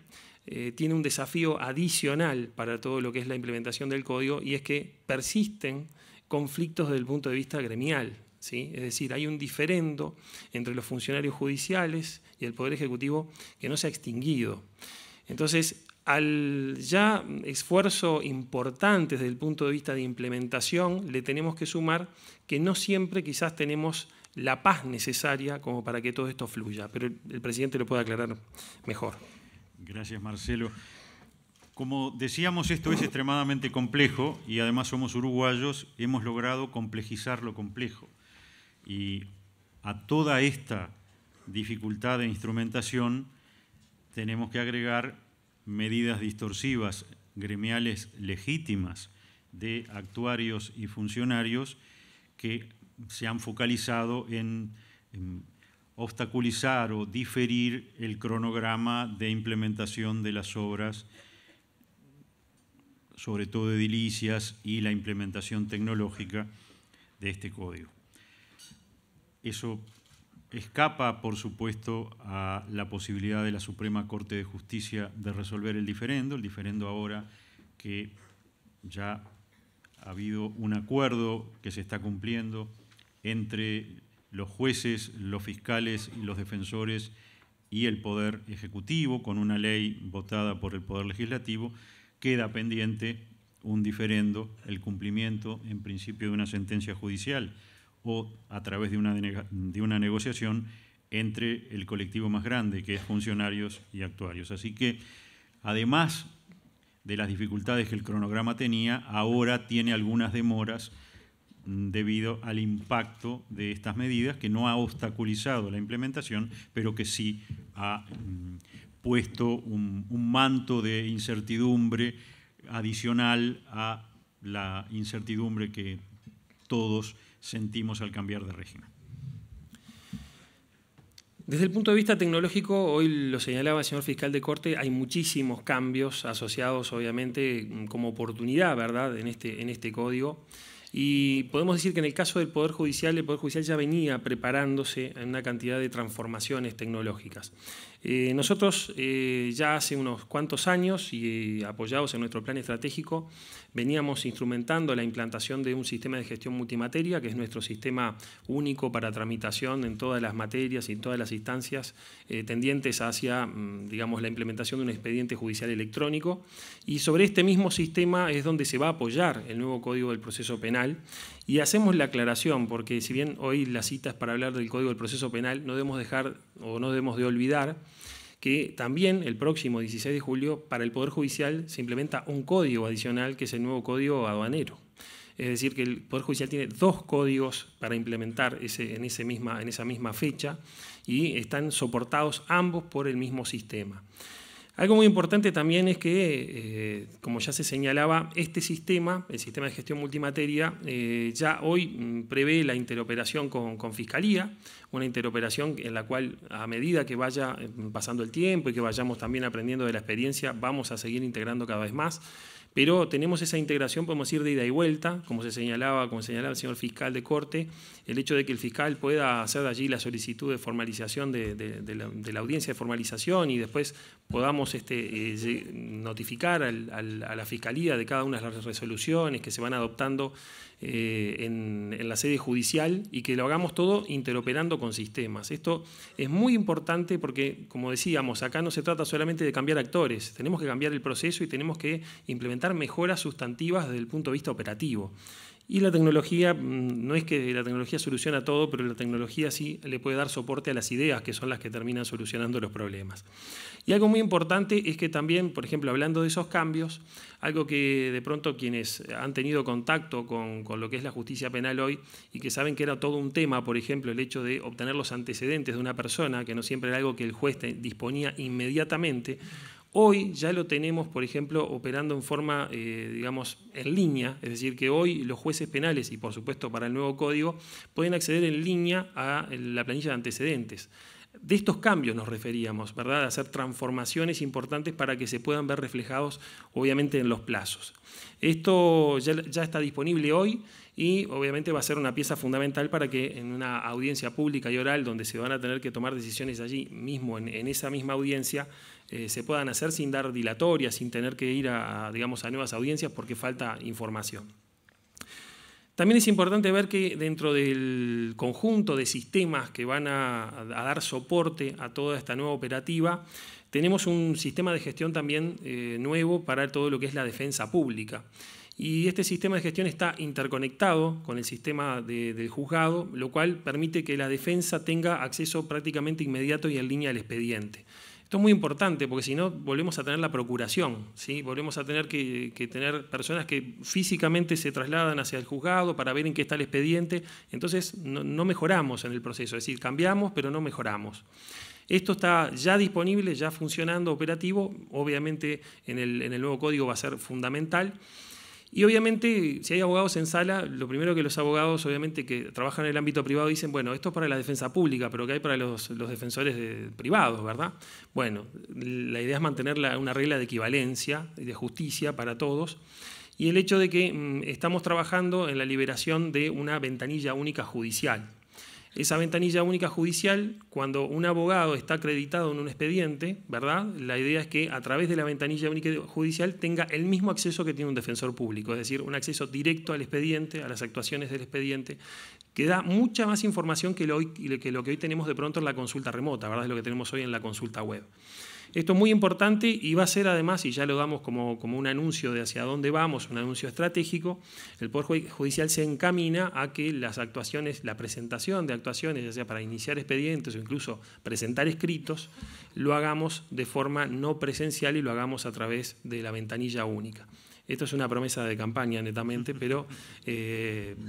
tiene un desafío adicional para todo lo que es la implementación del código, y es que persisten conflictos desde el punto de vista gremial. ¿Sí? Es decir, hay un diferendo entre los funcionarios judiciales y el Poder Ejecutivo que no se ha extinguido. Entonces, al ya esfuerzo importante desde el punto de vista de implementación, le tenemos que sumar que no siempre quizás tenemos la paz necesaria como para que todo esto fluya, pero el presidente lo puede aclarar mejor. Gracias, Marcelo. Como decíamos, esto es extremadamente complejo y además somos uruguayos, hemos logrado complejizar lo complejo. Y a toda esta dificultad de instrumentación tenemos que agregar medidas distorsivas, gremiales legítimas de actuarios y funcionarios que se han focalizado en obstaculizar o diferir el cronograma de implementación de las obras, sobre todo edilicias, y la implementación tecnológica de este código. Eso escapa, por supuesto, a la posibilidad de la Suprema Corte de Justicia de resolver el diferendo ahora que ya ha habido un acuerdo que se está cumpliendo entre los jueces, los fiscales y los defensores y el Poder Ejecutivo, con una ley votada por el Poder Legislativo. Queda pendiente un diferendo, el cumplimiento en principio de una sentencia judicial o a través de una negociación entre el colectivo más grande, que es funcionarios y actuarios. Así que, además de las dificultades que el cronograma tenía, ahora tiene algunas demoras debido al impacto de estas medidas, que no ha obstaculizado la implementación, pero que sí ha puesto un manto de incertidumbre adicional a la incertidumbre que todos sentimos al cambiar de régimen. Desde el punto de vista tecnológico, hoy lo señalaba el señor fiscal de Corte, hay muchísimos cambios asociados, obviamente, como oportunidad, ¿verdad?, en este código. Y podemos decir que en el caso del Poder Judicial, el Poder Judicial ya venía preparándose en una cantidad de transformaciones tecnológicas. Nosotros ya hace unos cuantos años, y apoyados en nuestro plan estratégico, veníamos instrumentando la implantación de un sistema de gestión multimateria, que es nuestro sistema único para tramitación en todas las materias y en todas las instancias tendientes hacia, digamos, la implementación de un expediente judicial electrónico. Y sobre este mismo sistema es donde se va a apoyar el nuevo Código del Proceso Penal. Y hacemos la aclaración, porque si bien hoy la cita es para hablar del Código del Proceso Penal, no debemos dejar o no debemos de olvidar que también el próximo 16 de julio para el Poder Judicial se implementa un código adicional, que es el nuevo Código Aduanero. Es decir, que el Poder Judicial tiene dos códigos para implementar en esa misma fecha, y están soportados ambos por el mismo sistema. Algo muy importante también es que, como ya se señalaba, este sistema, el sistema de gestión multimateria, ya hoy prevé la interoperación con Fiscalía, una interoperación en la cual, a medida que vaya pasando el tiempo y que vayamos también aprendiendo de la experiencia, vamos a seguir integrando cada vez más. Pero tenemos esa integración, podemos ir de ida y vuelta, como señalaba el señor fiscal de Corte, el hecho de que el fiscal pueda hacer de allí la solicitud de formalización de la audiencia de formalización, y después podamos notificar a la Fiscalía de cada una de las resoluciones que se van adoptando en la sede judicial, y que lo hagamos todo interoperando con sistemas. Esto es muy importante porque, como decíamos, acá no se trata solamente de cambiar actores, tenemos que cambiar el proceso y tenemos que implementar mejoras sustantivas desde el punto de vista operativo. Y la tecnología, no es que la tecnología soluciona todo, pero la tecnología sí le puede dar soporte a las ideas, que son las que terminan solucionando los problemas. Y algo muy importante es que también, por ejemplo, hablando de esos cambios, algo que de pronto quienes han tenido contacto con lo que es la justicia penal hoy y que saben que era todo un tema, por ejemplo, el hecho de obtener los antecedentes de una persona, que no siempre era algo que el juez disponía inmediatamente. Hoy ya lo tenemos, por ejemplo, operando en forma, digamos, en línea, es decir, que hoy los jueces penales, y por supuesto para el nuevo código, pueden acceder en línea a la planilla de antecedentes. De estos cambios nos referíamos, ¿verdad? De hacer transformaciones importantes para que se puedan ver reflejados, obviamente, en los plazos. Esto ya está disponible hoy y obviamente va a ser una pieza fundamental para que en una audiencia pública y oral, donde se van a tener que tomar decisiones allí mismo, en esa misma audiencia, se puedan hacer sin dar dilatorias, sin tener que ir digamos, a nuevas audiencias porque falta información. También es importante ver que dentro del conjunto de sistemas que van a dar soporte a toda esta nueva operativa, tenemos un sistema de gestión también nuevo para todo lo que es la defensa pública. Y este sistema de gestión está interconectado con el sistema del juzgado, lo cual permite que la defensa tenga acceso prácticamente inmediato y en línea al expediente. Esto es muy importante porque si no volvemos a tener la procuración, ¿sí? Volvemos a tener que tener personas que físicamente se trasladan hacia el juzgado para ver en qué está el expediente, entonces no mejoramos en el proceso, es decir, cambiamos pero no mejoramos. Esto está ya disponible, ya funcionando, operativo, obviamente en el nuevo código va a ser fundamental. Y obviamente, si hay abogados en sala, lo primero que los abogados, obviamente, que trabajan en el ámbito privado dicen, bueno, esto es para la defensa pública, pero ¿qué hay para los defensores privados, verdad? Bueno, la idea es mantener una regla de equivalencia y de justicia para todos. Y el hecho de que estamos trabajando en la liberación de una ventanilla única judicial. Esa ventanilla única judicial, cuando un abogado está acreditado en un expediente, ¿verdad? La idea es que a través de la ventanilla única judicial tenga el mismo acceso que tiene un defensor público, es decir, un acceso directo al expediente, a las actuaciones del expediente, que da mucha más información que lo que hoy tenemos de pronto en la consulta remota, ¿verdad? Es lo que tenemos hoy en la consulta web. Esto es muy importante y va a ser además, y ya lo damos como un anuncio de hacia dónde vamos, un anuncio estratégico, el Poder Judicial se encamina a que las actuaciones, la presentación de actuaciones, ya sea para iniciar expedientes o incluso presentar escritos, lo hagamos de forma no presencial y lo hagamos a través de la ventanilla única. Esto es una promesa de campaña netamente, pero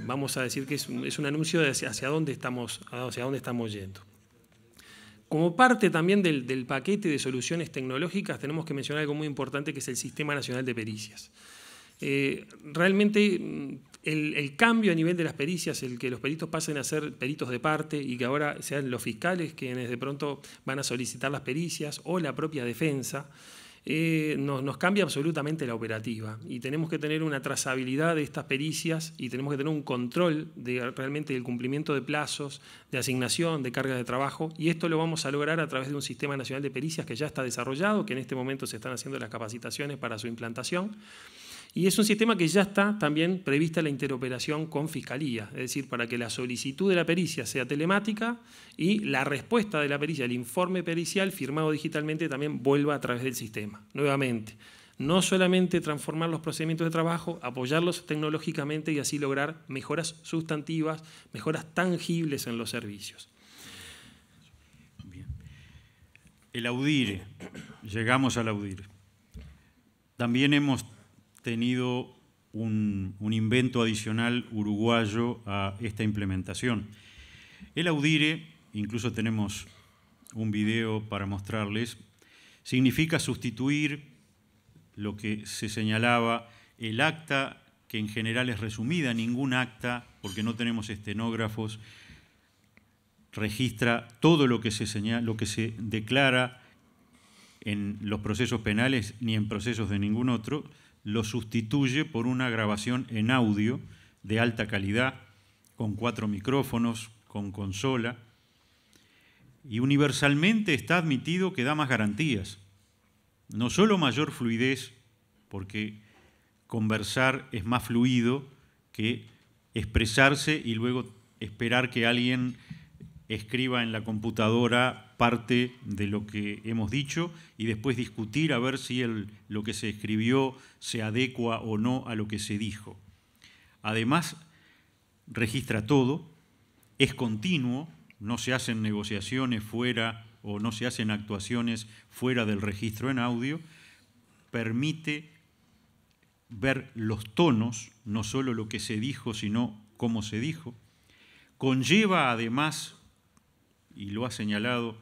vamos a decir que es un anuncio de hacia dónde estamos yendo. Como parte también del paquete de soluciones tecnológicas, tenemos que mencionar algo muy importante que es el Sistema Nacional de Pericias. Realmente el cambio a nivel de las pericias, el que los peritos pasen a ser peritos de parte y que ahora sean los fiscales quienes de pronto van a solicitar las pericias o la propia defensa, nos cambia absolutamente la operativa y tenemos que tener una trazabilidad de estas pericias y tenemos que tener un control realmente del cumplimiento de plazos, de asignación, de carga de trabajo, y esto lo vamos a lograr a través de un Sistema Nacional de Pericias que ya está desarrollado, que en este momento se están haciendo las capacitaciones para su implantación. Y es un sistema que ya está también prevista la interoperación con Fiscalía, es decir, para que la solicitud de la pericia sea telemática y la respuesta de la pericia, el informe pericial firmado digitalmente también vuelva a través del sistema. Nuevamente, no solamente transformar los procedimientos de trabajo, apoyarlos tecnológicamente y así lograr mejoras sustantivas, mejoras tangibles en los servicios. Bien. El AUDIRE, llegamos al AUDIRE. También hemos tenido un invento adicional uruguayo a esta implementación. El AUDIRE, incluso tenemos un video para mostrarles, significa sustituir lo que se señalaba, el acta, que en general es resumida, ningún acta, porque no tenemos estenógrafos, registra todo lo que se señala, lo que se declara en los procesos penales ni en procesos de ningún otro, lo sustituye por una grabación en audio de alta calidad, con 4 micrófonos, con consola, y universalmente está admitido que da más garantías. No solo mayor fluidez, porque conversar es más fluido que expresarse y luego esperar que alguien escriba en la computadora parte de lo que hemos dicho y después discutir a ver si lo que se escribió se adecua o no a lo que se dijo. además registra todo, es continuo, no se hacen negociaciones fuera o no se hacen actuaciones fuera del registro en audio, permite ver los tonos, no solo lo que se dijo, sino cómo se dijo. Conlleva además, y lo ha señalado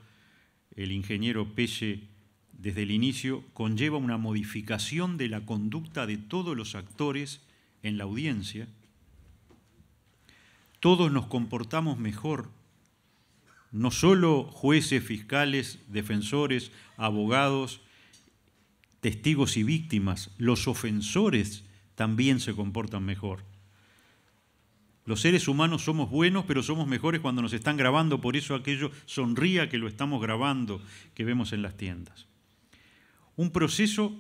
el ingeniero Pelle desde el inicio, conlleva una modificación de la conducta de todos los actores en la audiencia. Todos nos comportamos mejor, no solo jueces, fiscales, defensores, abogados, testigos y víctimas, los ofensores también se comportan mejor. Los seres humanos somos buenos, pero somos mejores cuando nos están grabando, por eso aquello sonría que lo estamos grabando, que vemos en las tiendas. Un proceso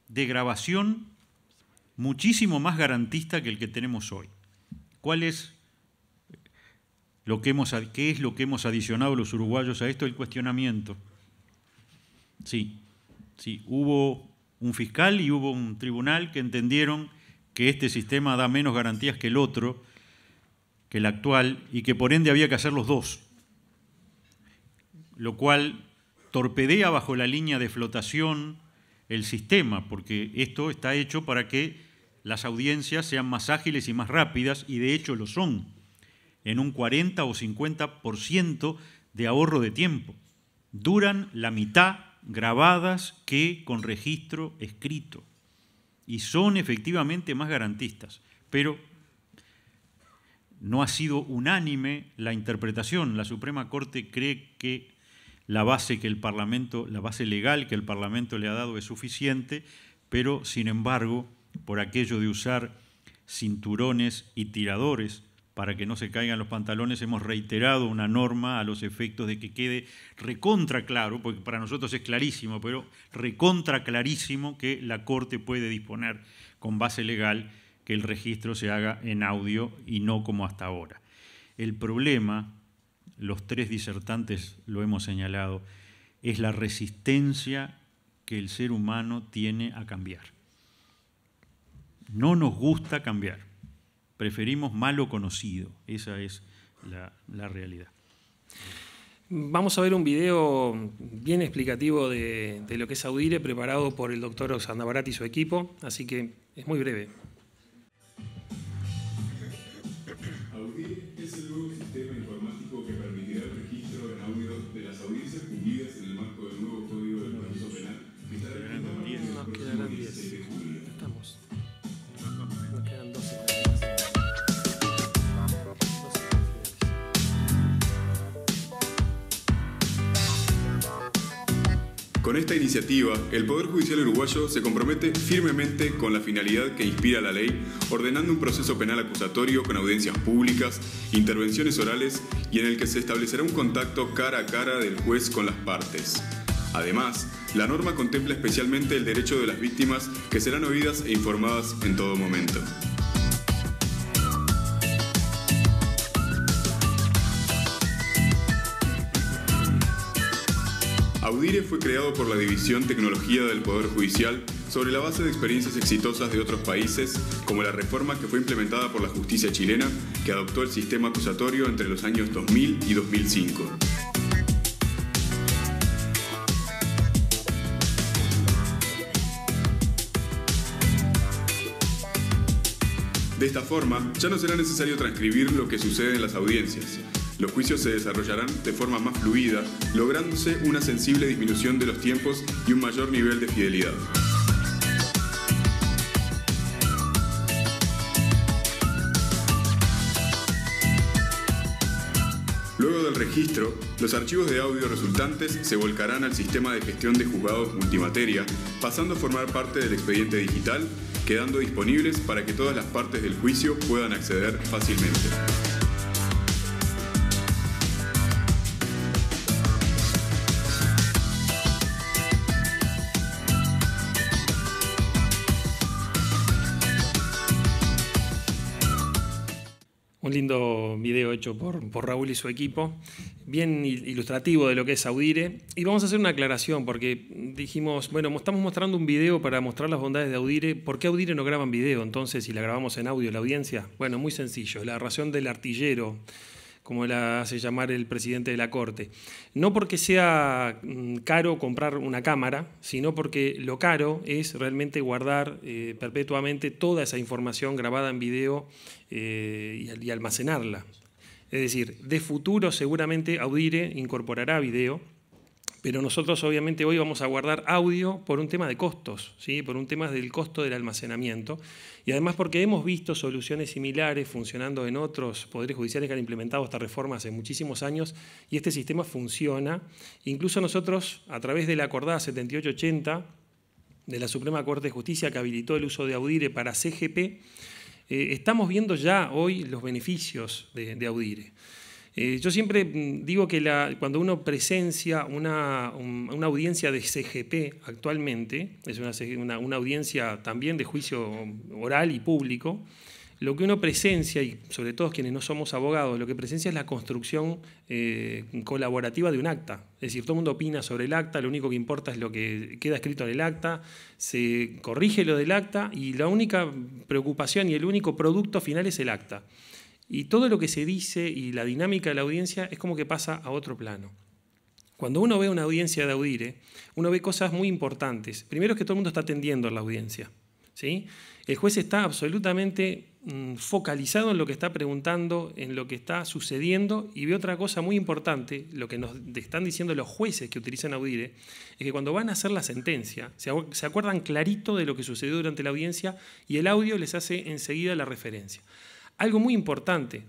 de grabación muchísimo más garantista que el que tenemos hoy. ¿Qué es lo que hemos adicionado los uruguayos a esto? El cuestionamiento. Sí, hubo un fiscal y hubo un tribunal que entendieron que este sistema da menos garantías que el otro, que el actual, y que por ende había que hacer los dos, lo cual torpedea bajo la línea de flotación el sistema, porque esto está hecho para que las audiencias sean más ágiles y más rápidas, y de hecho lo son, en un 40 o 50% de ahorro de tiempo. Duran la mitad grabadas que con registro escrito, y son efectivamente más garantistas, pero no ha sido unánime la interpretación. La Suprema Corte cree que la base legal que el Parlamento le ha dado es suficiente, pero sin embargo, por aquello de usar cinturones y tiradores para que no se caigan los pantalones, hemos reiterado una norma a los efectos de que quede recontra claro, porque para nosotros es clarísimo, pero recontra clarísimo que la Corte puede disponer con base legal que el registro se haga en audio y no como hasta ahora. El problema, los tres disertantes lo hemos señalado, es la resistencia que el ser humano tiene a cambiar. No nos gusta cambiar, preferimos malo conocido, esa es la realidad. Vamos a ver un video bien explicativo de lo que es Audire, preparado por el doctor Sandabarat y su equipo, así que es muy breve. Audire es el nuevo sistema informático que permitirá el registro en audio de las audiencias cumplidas en el marco del nuevo Código del Proceso Penal que estará implementado en el próximo 16 de julio. Estamos. Nos quedan 12. Con esta iniciativa, el Poder Judicial uruguayo se compromete firmemente con la finalidad que inspira la ley, ordenando un proceso penal acusatorio con audiencias públicas, intervenciones orales y en el que se establecerá un contacto cara a cara del juez con las partes. Además, la norma contempla especialmente el derecho de las víctimas que serán oídas e informadas en todo momento. Audire fue creado por la División Tecnología del Poder Judicial sobre la base de experiencias exitosas de otros países, como la reforma que fue implementada por la justicia chilena, que adoptó el sistema acusatorio entre los años 2000 y 2005. De esta forma, ya no será necesario transcribir lo que sucede en las audiencias. Los juicios se desarrollarán de forma más fluida, lográndose una sensible disminución de los tiempos y un mayor nivel de fidelidad. Luego del registro, los archivos de audio resultantes se volcarán al sistema de gestión de juzgados multimateria, pasando a formar parte del expediente digital, quedando disponibles para que todas las partes del juicio puedan acceder fácilmente. Un lindo video hecho por Raúl y su equipo, bien ilustrativo de lo que es Audire. Y vamos a hacer una aclaración, porque dijimos, bueno, estamos mostrando un video para mostrar las bondades de Audire. ¿Por qué Audire no graba en video entonces si la grabamos en audio la audiencia? Bueno, muy sencillo, la razón del artillero, como la hace llamar el presidente de la Corte. No porque sea caro comprar una cámara, sino porque lo caro es realmente guardar perpetuamente toda esa información grabada en video y almacenarla. Es decir, de futuro seguramente Audire incorporará video, pero nosotros obviamente hoy vamos a guardar audio por un tema de costos, ¿sí? Por un tema del costo del almacenamiento, y además porque hemos visto soluciones similares funcionando en otros poderes judiciales que han implementado esta reforma hace muchísimos años, y este sistema funciona. Incluso nosotros, a través de la acordada 7880 de la Suprema Corte de Justicia, que habilitó el uso de Audire para CGP, estamos viendo ya hoy los beneficios de Audire. Yo siempre digo que cuando uno presencia una audiencia de CGP actualmente, es una audiencia también de juicio oral y público, lo que uno presencia, y sobre todo quienes no somos abogados, lo que presencia es la construcción colaborativa de un acta. Es decir, todo el mundo opina sobre el acta, lo único que importa es lo que queda escrito en el acta, se corrige lo del acta y la única preocupación y el único producto final es el acta. Y todo lo que se dice y la dinámica de la audiencia es como que pasa a otro plano. Cuando uno ve una audiencia de Audire, uno ve cosas muy importantes. Primero es que todo el mundo está atendiendo en la audiencia, ¿sí? El juez está absolutamente focalizado en lo que está preguntando, en lo que está sucediendo, y ve otra cosa muy importante, lo que nos están diciendo los jueces que utilizan Audire, es que cuando van a hacer la sentencia, se acuerdan clarito de lo que sucedió durante la audiencia y el audio les hace enseguida la referencia. Algo muy importante,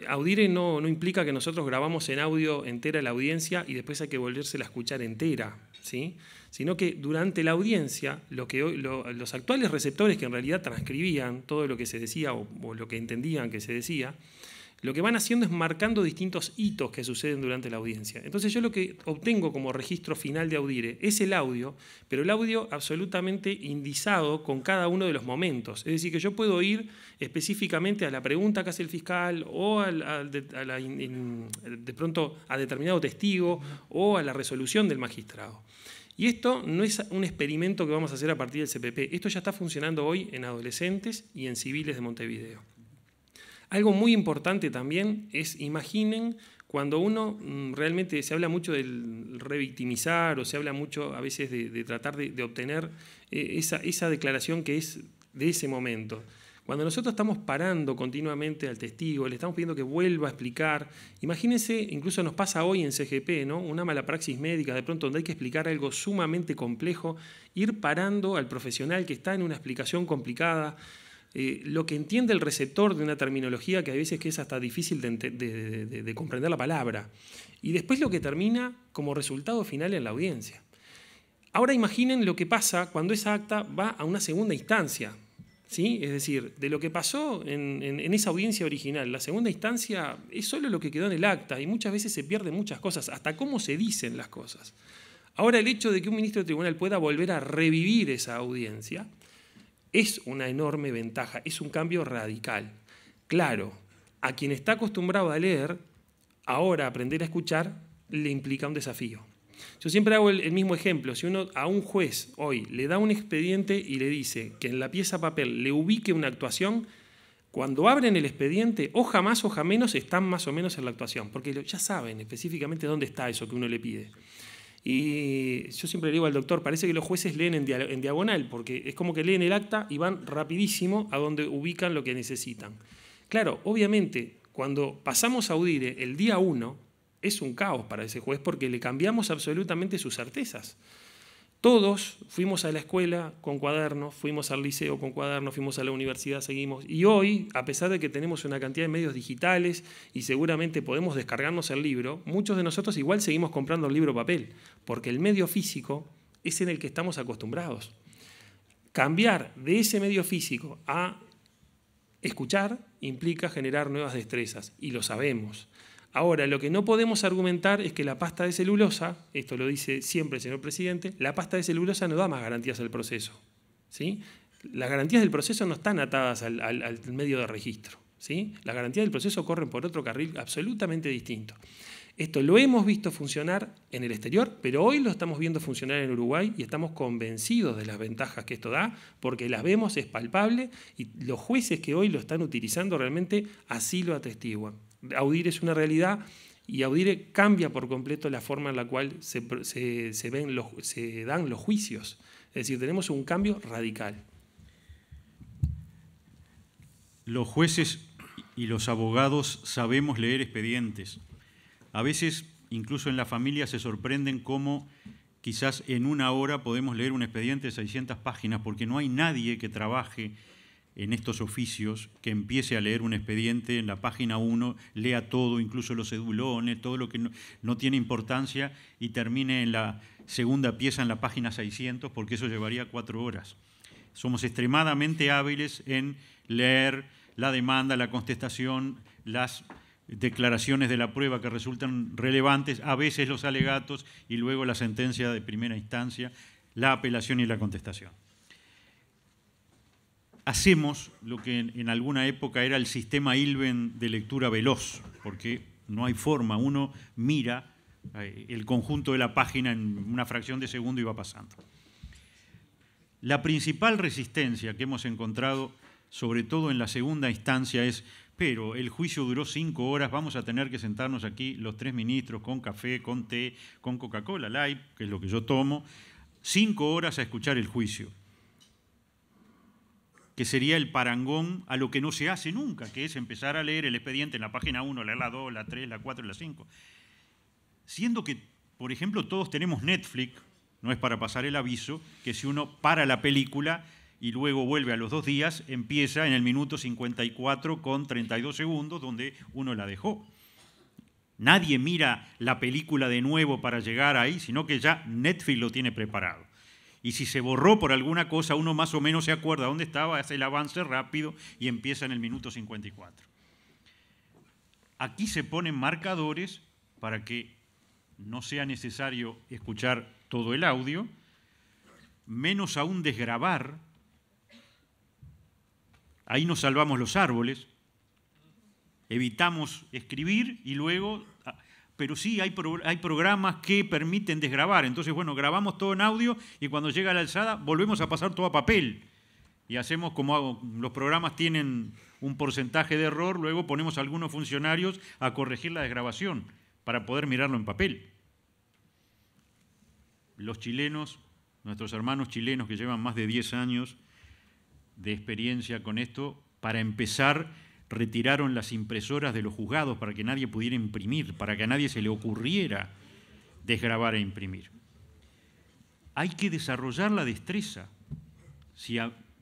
Audire no implica que nosotros grabamos en audio entera la audiencia y después hay que volvérsela a escuchar entera, ¿sí? Sino que durante la audiencia los actuales receptores que en realidad transcribían todo lo que se decía o lo que entendían que se decía, lo que van haciendo es marcando distintos hitos que suceden durante la audiencia. Entonces yo lo que obtengo como registro final de Audire es el audio, pero el audio absolutamente indizado con cada uno de los momentos. Es decir, que yo puedo ir específicamente a la pregunta que hace el fiscal o de pronto a determinado testigo o a la resolución del magistrado. Y esto no es un experimento que vamos a hacer a partir del CPP. Esto ya está funcionando hoy en adolescentes y en civiles de Montevideo. Algo muy importante también es, imaginen, cuando uno realmente se habla mucho del revictimizar o se habla mucho a veces de tratar de obtener esa declaración que es de ese momento. Cuando nosotros estamos parando continuamente al testigo, le estamos pidiendo que vuelva a explicar, imagínense, incluso nos pasa hoy en CGP, ¿no? Una mala praxis médica, de pronto donde hay que explicar algo sumamente complejo, ir parando al profesional que está en una explicación complicada, lo que entiende el receptor de una terminología que a veces que es hasta difícil de comprender la palabra, y después lo que termina como resultado final en la audiencia. Ahora imaginen lo que pasa cuando esa acta va a una segunda instancia, ¿sí? Es decir, de lo que pasó en esa audiencia original, la segunda instancia es solo lo que quedó en el acta y muchas veces se pierden muchas cosas, hasta cómo se dicen las cosas. Ahora el hecho de que un ministro de tribunal pueda volver a revivir esa audiencia es una enorme ventaja, es un cambio radical. Claro, a quien está acostumbrado a leer, ahora aprender a escuchar le implica un desafío. Yo siempre hago el mismo ejemplo. Si uno a un juez hoy le da un expediente y le dice que en la pieza papel le ubique una actuación, cuando abren el expediente, hoja más, hoja menos, están más o menos en la actuación, porque ya saben específicamente dónde está eso que uno le pide. Y yo siempre le digo al doctor, parece que los jueces leen en diagonal, porque es como que leen el acta y van rapidísimo a donde ubican lo que necesitan. Claro, obviamente, cuando pasamos a Audire el día 1, es un caos para ese juez porque le cambiamos absolutamente sus certezas. Todos fuimos a la escuela con cuadernos, fuimos al liceo con cuadernos, fuimos a la universidad, seguimos. Y hoy, a pesar de que tenemos una cantidad de medios digitales y seguramente podemos descargarnos el libro, muchos de nosotros igual seguimos comprando el libro papel, porque el medio físico es en el que estamos acostumbrados. Cambiar de ese medio físico a escuchar implica generar nuevas destrezas, y lo sabemos. Ahora, lo que no podemos argumentar es que la pasta de celulosa, esto lo dice siempre el señor presidente, la pasta de celulosa no da más garantías al proceso, ¿sí? Las garantías del proceso no están atadas al medio de registro, ¿sí? Las garantías del proceso corren por otro carril absolutamente distinto. Esto lo hemos visto funcionar en el exterior, pero hoy lo estamos viendo funcionar en Uruguay y estamos convencidos de las ventajas que esto da, porque las vemos, es palpable, y los jueces que hoy lo están utilizando realmente así lo atestiguan. Audire es una realidad y Audire cambia por completo la forma en la cual se dan los juicios. Es decir, tenemos un cambio radical. Los jueces y los abogados sabemos leer expedientes. A veces, incluso en la familia, se sorprenden cómo quizás en una hora podemos leer un expediente de 600 páginas, porque no hay nadie que trabaje en estos oficios que empiece a leer un expediente en la página 1, lea todo, incluso los cedulones, todo lo que no tiene importancia, y termine en la segunda pieza en la página 600, porque eso llevaría 4 horas. Somos extremadamente hábiles en leer la demanda, la contestación, las declaraciones de la prueba que resultan relevantes, a veces los alegatos y luego la sentencia de primera instancia, la apelación y la contestación. Hacemos lo que en alguna época era el sistema Ilben de lectura veloz, porque no hay forma, uno mira el conjunto de la página en una fracción de segundo y va pasando. La principal resistencia que hemos encontrado, sobre todo en la segunda instancia, es: pero el juicio duró 5 horas, vamos a tener que sentarnos aquí los 3 ministros con café, con té, con Coca-Cola Light, que es lo que yo tomo, 5 horas a escuchar el juicio, que sería el parangón a lo que no se hace nunca, que es empezar a leer el expediente en la página 1, leer la 2, la 3, la 4 y la 5. Siendo que, por ejemplo, todos tenemos Netflix, no es para pasar el aviso, que si uno para la película y luego vuelve a los 2 días, empieza en el minuto 54 con 32 segundos, donde uno la dejó. Nadie mira la película de nuevo para llegar ahí, sino que ya Netflix lo tiene preparado. Y si se borró por alguna cosa, uno más o menos se acuerda dónde estaba, hace el avance rápido y empieza en el minuto 54. Aquí se ponen marcadores para que no sea necesario escuchar todo el audio, menos aún desgravar. Ahí nos salvamos los árboles, evitamos escribir y luego, pero sí hay programas que permiten desgravar. Entonces, bueno, grabamos todo en audio y cuando llega la alzada volvemos a pasar todo a papel. Y hacemos como los programas tienen un porcentaje de error, luego ponemos a algunos funcionarios a corregir la desgrabación para poder mirarlo en papel. Los chilenos, nuestros hermanos chilenos que llevan más de 10 años de experiencia con esto, para empezar, retiraron las impresoras de los juzgados para que nadie pudiera imprimir, para que a nadie se le ocurriera desgrabar e imprimir. Hay que desarrollar la destreza. Si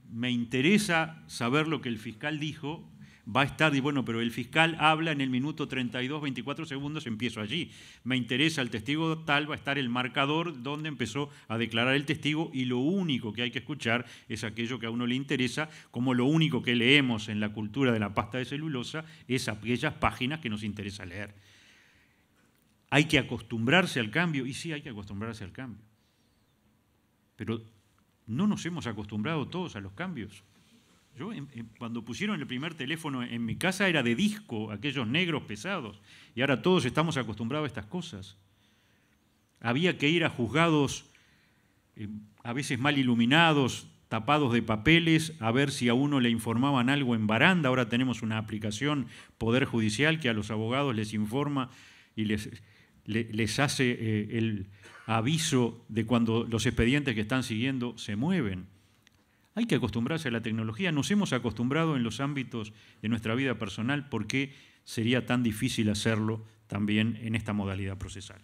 me interesa saber lo que el fiscal dijo, va a estar, y bueno, pero el fiscal habla en el minuto 32, 24 segundos, empiezo allí. Me interesa el testigo tal, va a estar el marcador donde empezó a declarar el testigo, y lo único que hay que escuchar es aquello que a uno le interesa, como lo único que leemos en la cultura de la pasta de celulosa es aquellas páginas que nos interesa leer. Hay que acostumbrarse al cambio, y sí hay que acostumbrarse al cambio. Pero no nos hemos acostumbrado todos a los cambios. Yo, cuando pusieron el primer teléfono en mi casa era de disco, aquellos negros pesados, y ahora todos estamos acostumbrados a estas cosas. Había que ir a juzgados a veces mal iluminados, tapados de papeles, a ver si a uno le informaban algo en baranda. Ahora tenemos una aplicación Poder Judicial que a los abogados les informa y les hace el aviso de cuando los expedientes que están siguiendo se mueven. Hay que acostumbrarse a la tecnología. Nos hemos acostumbrado en los ámbitos de nuestra vida personal. ¿Por qué sería tan difícil hacerlo también en esta modalidad procesal?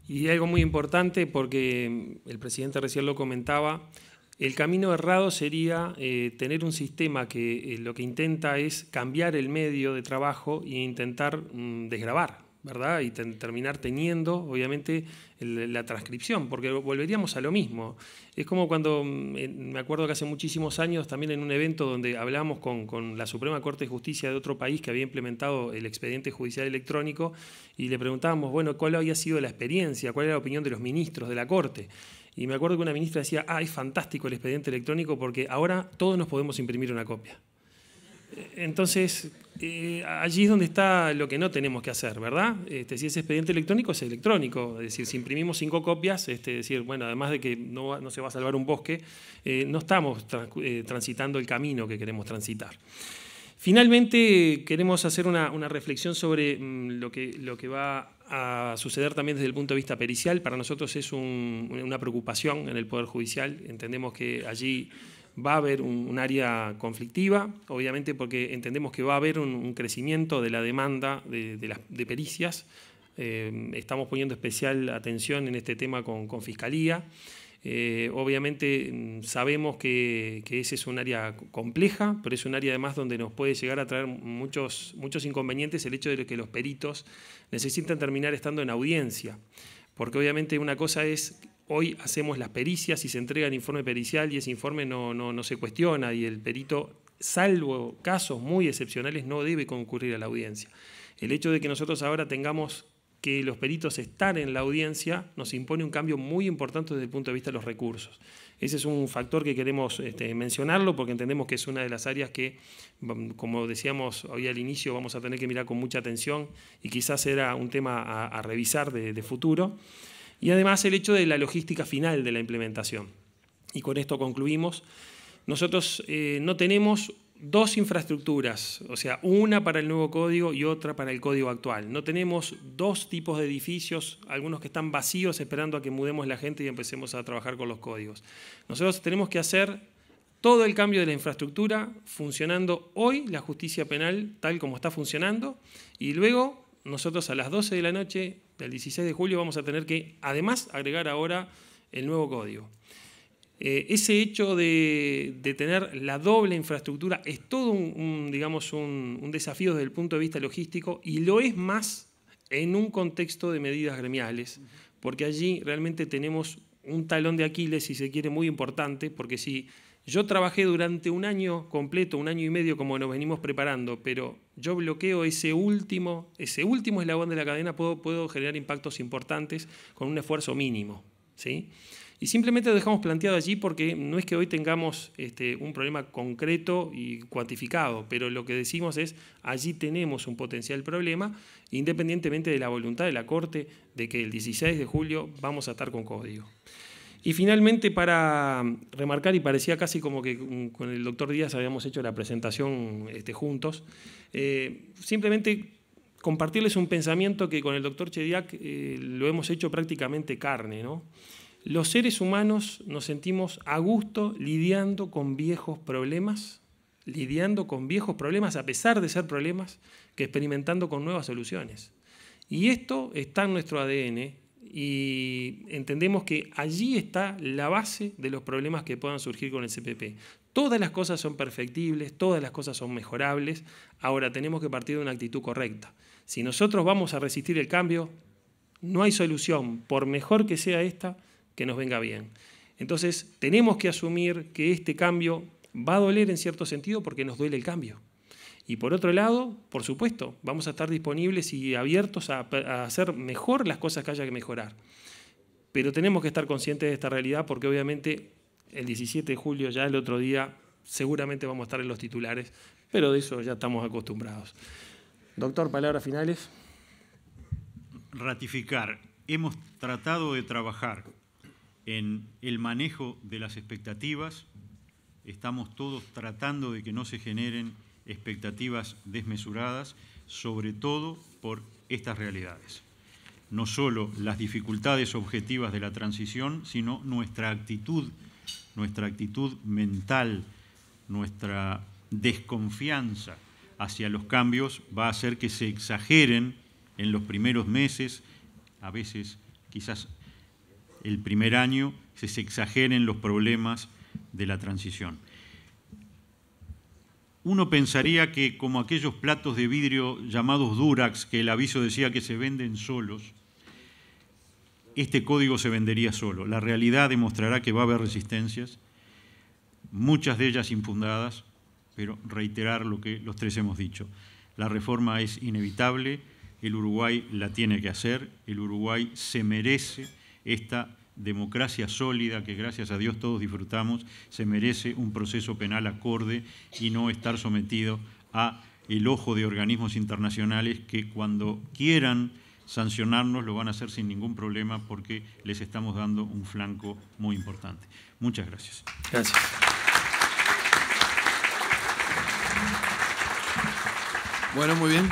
Y algo muy importante, porque el presidente recién lo comentaba, el camino errado sería tener un sistema que lo que intenta es cambiar el medio de trabajo e intentar desgravar, ¿verdad? Y terminar teniendo, obviamente, la transcripción, porque volveríamos a lo mismo. Es como cuando, me acuerdo que hace muchísimos años, también en un evento donde hablábamos con la Suprema Corte de Justicia de otro país que había implementado el expediente judicial electrónico, y le preguntábamos, bueno, ¿cuál había sido la experiencia? ¿Cuál era la opinión de los ministros de la Corte? Y me acuerdo que una ministra decía, es fantástico el expediente electrónico porque ahora todos nos podemos imprimir una copia. Entonces, allí es donde está lo que no tenemos que hacer, ¿verdad? Si es expediente electrónico, es electrónico. Es decir, si imprimimos 5 copias, es decir, bueno, además de que no se va a salvar un bosque, no estamos transitando el camino que queremos transitar. Finalmente, queremos hacer una reflexión sobre lo que va a suceder también desde el punto de vista pericial. Para nosotros es una preocupación en el Poder Judicial. Entendemos que allí va a haber un área conflictiva, obviamente porque entendemos que va a haber un crecimiento de la demanda de pericias. Estamos poniendo especial atención en este tema con Fiscalía. Obviamente sabemos que ese es un área compleja, pero es un área además donde nos puede llegar a traer muchos inconvenientes el hecho de que los peritos necesitan terminar estando en audiencia. Porque obviamente una cosa es, hoy hacemos las pericias y se entrega el informe pericial y ese informe no se cuestiona y el perito, salvo casos muy excepcionales, no debe concurrir a la audiencia. El hecho de que nosotros ahora tengamos que los peritos están en la audiencia nos impone un cambio muy importante desde el punto de vista de los recursos. Ese es un factor que queremos mencionarlo porque entendemos que es una de las áreas que, como decíamos hoy al inicio, vamos a tener que mirar con mucha atención y quizás era un tema a revisar de futuro. Y además el hecho de la logística final de la implementación. Y con esto concluimos. Nosotros no tenemos 2 infraestructuras, o sea, una para el nuevo código y otra para el código actual. No tenemos 2 tipos de edificios, algunos que están vacíos esperando a que mudemos la gente y empecemos a trabajar con los códigos. Nosotros tenemos que hacer todo el cambio de la infraestructura funcionando hoy la justicia penal tal como está funcionando y luego nosotros a las 12 de la noche del 16 de julio vamos a tener que además agregar ahora el nuevo código. Ese hecho de tener la doble infraestructura es todo un desafío desde el punto de vista logístico y lo es más en un contexto de medidas gremiales, porque allí realmente tenemos un talón de Aquiles, si se quiere, muy importante, porque si yo trabajé durante un año completo, 1 año y medio como nos venimos preparando, pero yo bloqueo ese último eslabón de la cadena, puedo generar impactos importantes con un esfuerzo mínimo, ¿sí? Y simplemente lo dejamos planteado allí porque no es que hoy tengamos un problema concreto y cuantificado, pero lo que decimos es, allí tenemos un potencial problema, independientemente de la voluntad de la Corte de que el 16 de julio vamos a estar con código. Y finalmente, para remarcar, y parecía casi como que con el doctor Díaz habíamos hecho la presentación juntos, simplemente compartirles un pensamiento que con el doctor Chediak lo hemos hecho prácticamente carne, ¿no? Los seres humanos nos sentimos a gusto lidiando con viejos problemas a pesar de ser problemas, que experimentando con nuevas soluciones. Y esto está en nuestro ADN y entendemos que allí está la base de los problemas que puedan surgir con el CPP. Todas las cosas son perfectibles, todas las cosas son mejorables, ahora tenemos que partir de una actitud correcta. Si nosotros vamos a resistir el cambio, no hay solución, por mejor que sea esta, que nos venga bien. Entonces, tenemos que asumir que este cambio va a doler en cierto sentido porque nos duele el cambio. Y por otro lado, por supuesto, vamos a estar disponibles y abiertos a hacer mejor las cosas que haya que mejorar. Pero tenemos que estar conscientes de esta realidad porque obviamente el 17 de julio, ya el otro día, seguramente vamos a estar en los titulares, pero de eso ya estamos acostumbrados. Doctor, palabras finales. Ratificar. Hemos tratado de trabajar en el manejo de las expectativas. Estamos todos tratando de que no se generen expectativas desmesuradas, sobre todo por estas realidades. No solo las dificultades objetivas de la transición, sino nuestra actitud mental, nuestra desconfianza hacia los cambios va a hacer que se exageren en los primeros meses, a veces quizás el primer año, se exageren los problemas de la transición. Uno pensaría que como aquellos platos de vidrio llamados Durax, que el aviso decía que se venden solos, este código se vendería solo. La realidad demostrará que va a haber resistencias, muchas de ellas infundadas, pero reiterar lo que los tres hemos dicho. La reforma es inevitable, el Uruguay la tiene que hacer, el Uruguay se merece esta democracia sólida que gracias a Dios todos disfrutamos, se merece un proceso penal acorde y no estar sometido a el ojo de organismos internacionales que cuando quieran sancionarnos lo van a hacer sin ningún problema porque les estamos dando un flanco muy importante. Muchas gracias. Gracias. Bueno, muy bien.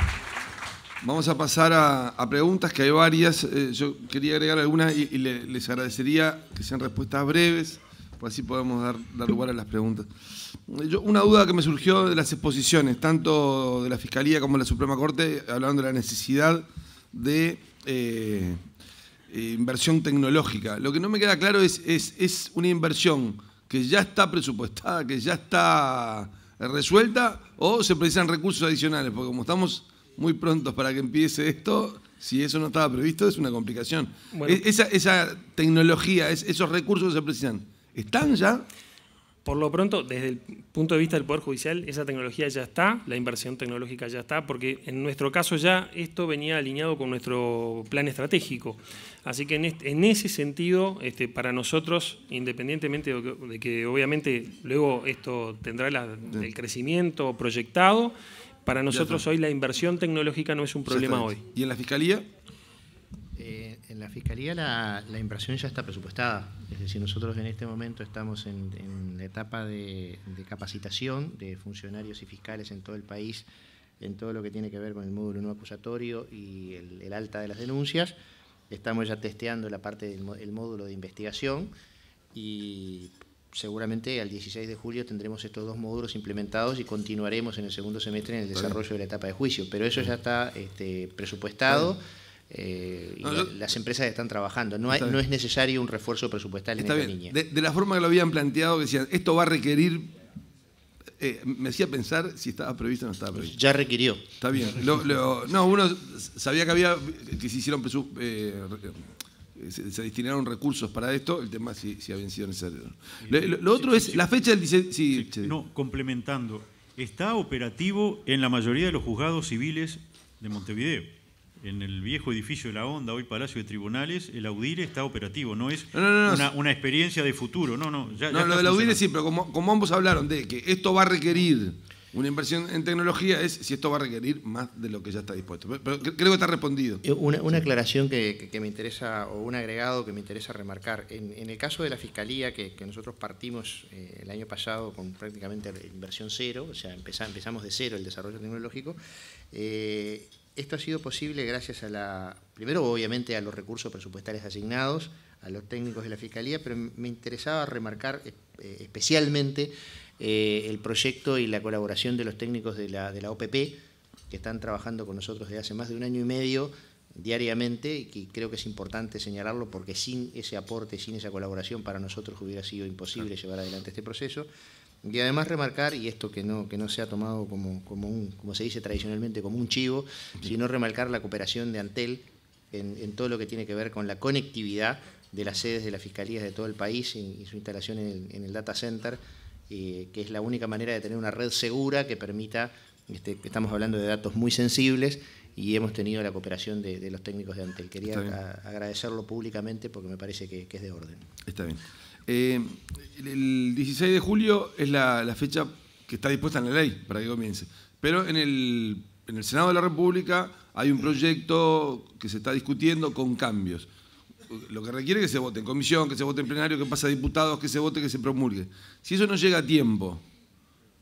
Vamos a pasar a preguntas, que hay varias. Yo quería agregar algunas y les agradecería que sean respuestas breves, pues así podemos dar lugar a las preguntas. Una duda que me surgió de las exposiciones, tanto de la Fiscalía como de la Suprema Corte, hablando de la necesidad de inversión tecnológica. Lo que no me queda claro es una inversión que ya está presupuestada, que ya está resuelta, o se precisan recursos adicionales, porque como estamos muy prontos para que empiece esto, si eso no estaba previsto es una complicación. Bueno, esa tecnología, esos recursos que se precisan, ¿están ya? Por lo pronto, desde el punto de vista del Poder Judicial, esa tecnología ya está, la inversión tecnológica ya está, porque en nuestro caso ya esto venía alineado con nuestro plan estratégico. Así que en ese sentido, para nosotros, independientemente de que obviamente luego esto tendrá el crecimiento proyectado, para nosotros hoy la inversión tecnológica no es un problema hoy. ¿Y en la Fiscalía? En la Fiscalía la inversión ya está presupuestada, es decir, nosotros en este momento estamos en la etapa de capacitación de funcionarios y fiscales en todo el país, en todo lo que tiene que ver con el módulo no acusatorio y el alta de las denuncias. Estamos ya testeando la parte del módulo de investigación y seguramente al 16 de julio tendremos estos dos módulos implementados y continuaremos en el segundo semestre en el desarrollo de la etapa de juicio, pero eso ya está presupuestado. Las empresas están trabajando, no es necesario un refuerzo presupuestal en esta línea. De la forma que lo habían planteado, que decían, esto va a requerir, me hacía pensar si estaba previsto o no estaba previsto. Ya requirió. Está bien. Uno sabía que se hicieron se destinaron recursos para esto, el tema si habían sido necesarios. Lo otro es la fecha del 16. No, complementando, está operativo en la mayoría de los juzgados civiles de Montevideo. En el viejo edificio de La Honda, hoy Palacio de Tribunales, el Audire está operativo, no es una experiencia de futuro. Ya lo del Audire sí, pero como ambos hablaron de que esto va a requerir una inversión en tecnología, es si esto va a requerir más de lo que ya está dispuesto. Pero creo que está respondido. Una aclaración que me interesa, o un agregado que me interesa remarcar. En el caso de la Fiscalía, que nosotros partimos el año pasado con prácticamente inversión cero, o sea, empezamos de cero el desarrollo tecnológico, esto ha sido posible gracias primero obviamente a los recursos presupuestales asignados, a los técnicos de la Fiscalía, pero me interesaba remarcar especialmente el proyecto y la colaboración de los técnicos de la OPP, que están trabajando con nosotros desde hace más de 1 año y medio diariamente, y que creo que es importante señalarlo porque sin ese aporte, sin esa colaboración, para nosotros hubiera sido imposible llevar adelante este proceso. Y además remarcar, y esto que no se ha tomado como se dice tradicionalmente, como un chivo, sino remarcar la cooperación de Antel en todo lo que tiene que ver con la conectividad de las sedes de las fiscalías de todo el país y su instalación en el data center, que es la única manera de tener una red segura que permita, estamos hablando de datos muy sensibles, y hemos tenido la cooperación de los técnicos de Antel. Quería agradecerlo públicamente porque me parece que es de orden. Está bien. El 16 de julio es la fecha que está dispuesta en la ley para que comience. Pero en el Senado de la República hay un proyecto que se está discutiendo con cambios. Lo que requiere que se vote en comisión, que se vote en plenario, que pase a diputados, que se vote, que se promulgue. Si eso no llega a tiempo,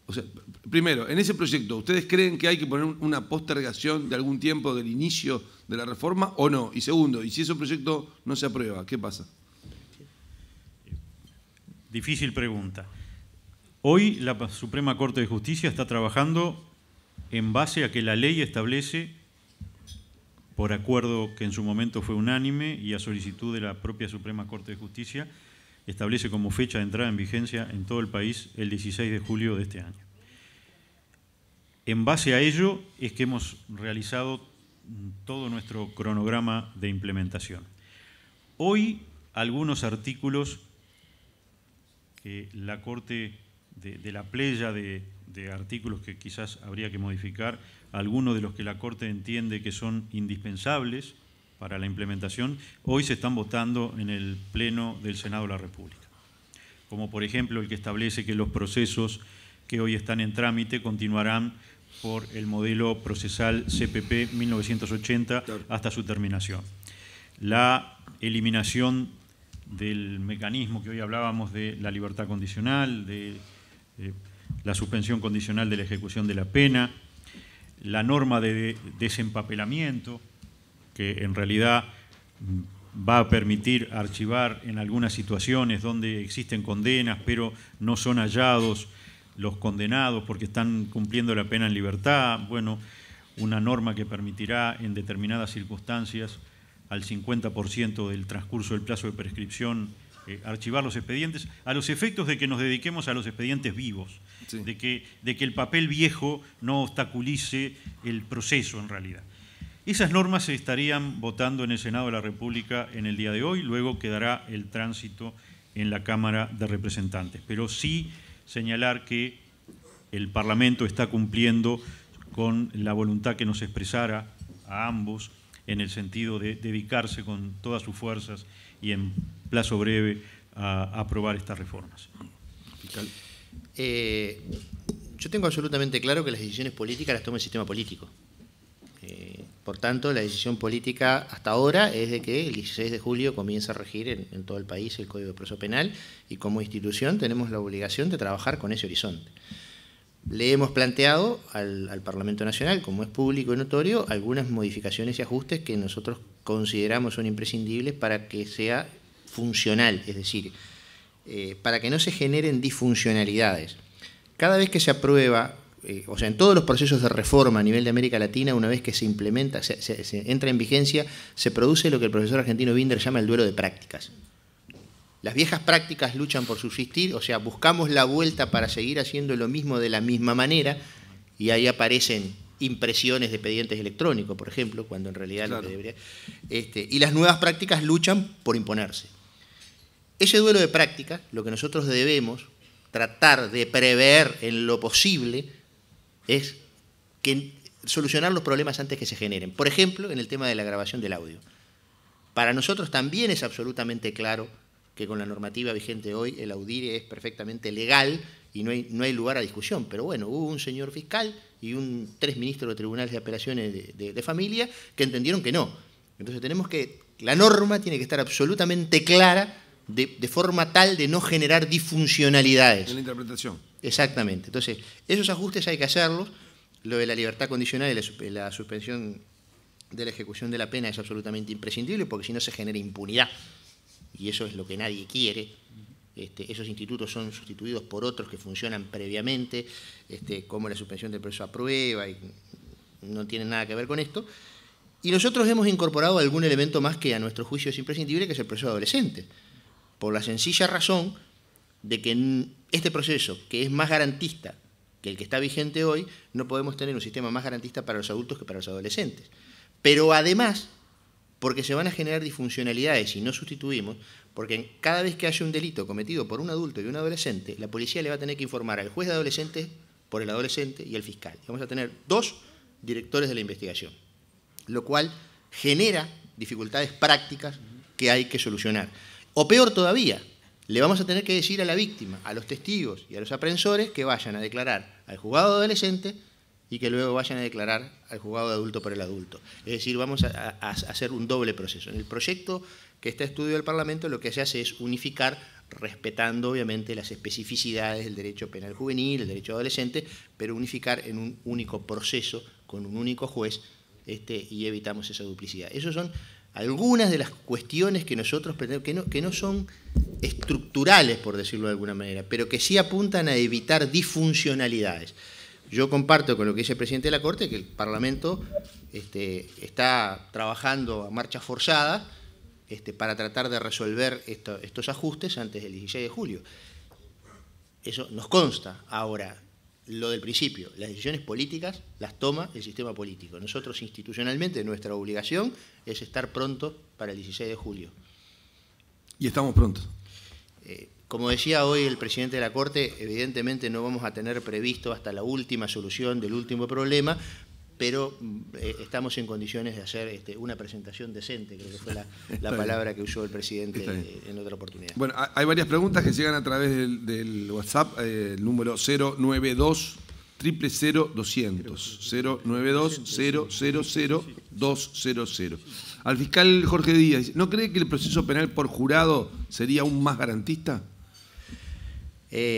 o sea, primero, en ese proyecto, ¿ustedes creen que hay que poner una postergación de algún tiempo del inicio de la reforma o no? Y segundo, ¿y si ese proyecto no se aprueba, qué pasa? Difícil pregunta. Hoy la Suprema Corte de Justicia está trabajando en base a que la ley establece, por acuerdo que en su momento fue unánime y a solicitud de la propia Suprema Corte de Justicia, establece como fecha de entrada en vigencia en todo el país el 16 de julio de este año. En base a ello es que hemos realizado todo nuestro cronograma de implementación. Hoy algunos artículos que la Corte, de la playa de artículos que quizás habría que modificar, algunos de los que la Corte entiende que son indispensables para la implementación, hoy se están votando en el Pleno del Senado de la República. Como por ejemplo el que establece que los procesos que hoy están en trámite continuarán por el modelo procesal CPP 1980 hasta su terminación. La eliminación del mecanismo que hoy hablábamos de la libertad condicional, de la suspensión condicional de la ejecución de la pena, la norma de desempapelamiento, que en realidad va a permitir archivar en algunas situaciones donde existen condenas, pero no son hallados los condenados porque están cumpliendo la pena en libertad. Bueno, una norma que permitirá en determinadas circunstancias al 50% del transcurso del plazo de prescripción archivar los expedientes, a los efectos de que nos dediquemos a los expedientes vivos, sí, de que el papel viejo no obstaculice el proceso en realidad. Esas normas se estarían votando en el Senado de la República en el día de hoy, luego quedará el tránsito en la Cámara de Representantes. Pero sí señalar que el Parlamento está cumpliendo con la voluntad que nos expresara a ambos en el sentido de dedicarse con todas sus fuerzas y en plazo breve a aprobar estas reformas. Yo tengo absolutamente claro que las decisiones políticas las toma el sistema político. Por tanto, la decisión política hasta ahora es de que el 16 de julio comienza a regir en todo el país el Código de Proceso Penal y como institución tenemos la obligación de trabajar con ese horizonte. Le hemos planteado al Parlamento Nacional, como es público y notorio, algunas modificaciones y ajustes que nosotros consideramos son imprescindibles para que sea funcional, es decir, para que no se generen disfuncionalidades. Cada vez que se aprueba, o sea, en todos los procesos de reforma a nivel de América Latina, una vez que se implementa, se entra en vigencia, se produce lo que el profesor argentino Binder llama el duelo de prácticas. Las viejas prácticas luchan por subsistir, o sea, buscamos la vuelta para seguir haciendo lo mismo de la misma manera, y ahí aparecen impresiones de expedientes electrónicos, por ejemplo, cuando en realidad claro, lo que debería... y las nuevas prácticas luchan por imponerse. Ese duelo de prácticas, lo que nosotros debemos tratar de prever en lo posible, es solucionar los problemas antes que se generen. Por ejemplo, en el tema de la grabación del audio. Para nosotros también es absolutamente claro que con la normativa vigente hoy el audire es perfectamente legal y no hay lugar a discusión. Pero bueno, hubo un señor fiscal y 3 ministros de tribunales de apelaciones de familia que entendieron que no. Entonces la norma tiene que estar absolutamente clara de forma tal de no generar disfuncionalidades. En la interpretación. Exactamente. Entonces, esos ajustes hay que hacerlos. Lo de la libertad condicional y la suspensión de la ejecución de la pena es absolutamente imprescindible porque si no se genera impunidad. Y eso es lo que nadie quiere. Esos institutos son sustituidos por otros que funcionan previamente, como la suspensión del proceso a prueba, y no tienen nada que ver con esto. Y nosotros hemos incorporado algún elemento más que a nuestro juicio es imprescindible, que es el proceso adolescente, por la sencilla razón de que en este proceso, que es más garantista que el que está vigente hoy, no podemos tener un sistema más garantista para los adultos que para los adolescentes. Pero además, porque se van a generar disfuncionalidades si no sustituimos, porque cada vez que haya un delito cometido por un adulto y un adolescente, la policía le va a tener que informar al juez de adolescentes por el adolescente y al fiscal. Vamos a tener 2 directores de la investigación, lo cual genera dificultades prácticas que hay que solucionar. O peor todavía, le vamos a tener que decir a la víctima, a los testigos y a los aprensores que vayan a declarar al juzgado de adolescente y que luego vayan a declarar al juzgado de adulto por el adulto. Es decir, vamos a hacer un doble proceso. En el proyecto que está a estudio del Parlamento lo que se hace es unificar, respetando obviamente las especificidades del derecho penal juvenil, el derecho adolescente, pero unificar en un único proceso, con un único juez, y evitamos esa duplicidad. Esas son algunas de las cuestiones que nosotros pretendemos, que no son estructurales, por decirlo de alguna manera, pero que sí apuntan a evitar disfuncionalidades. Yo comparto con lo que dice el presidente de la Corte, que el Parlamento está trabajando a marcha forzada para tratar de resolver estos ajustes antes del 16 de julio. Eso nos consta. Ahora, lo del principio, las decisiones políticas las toma el sistema político. Nosotros institucionalmente nuestra obligación es estar prontos para el 16 de julio. Y estamos prontos. Como decía hoy el presidente de la Corte, evidentemente no vamos a tener previsto hasta la última solución del último problema, pero estamos en condiciones de hacer una presentación decente, creo que fue la palabra que usó el presidente en otra oportunidad. Bueno, hay varias preguntas que llegan a través del WhatsApp, el número 092 00200 092-000-200. Al fiscal Jorge Díaz, ¿no cree que el proceso penal por jurado sería aún más garantista?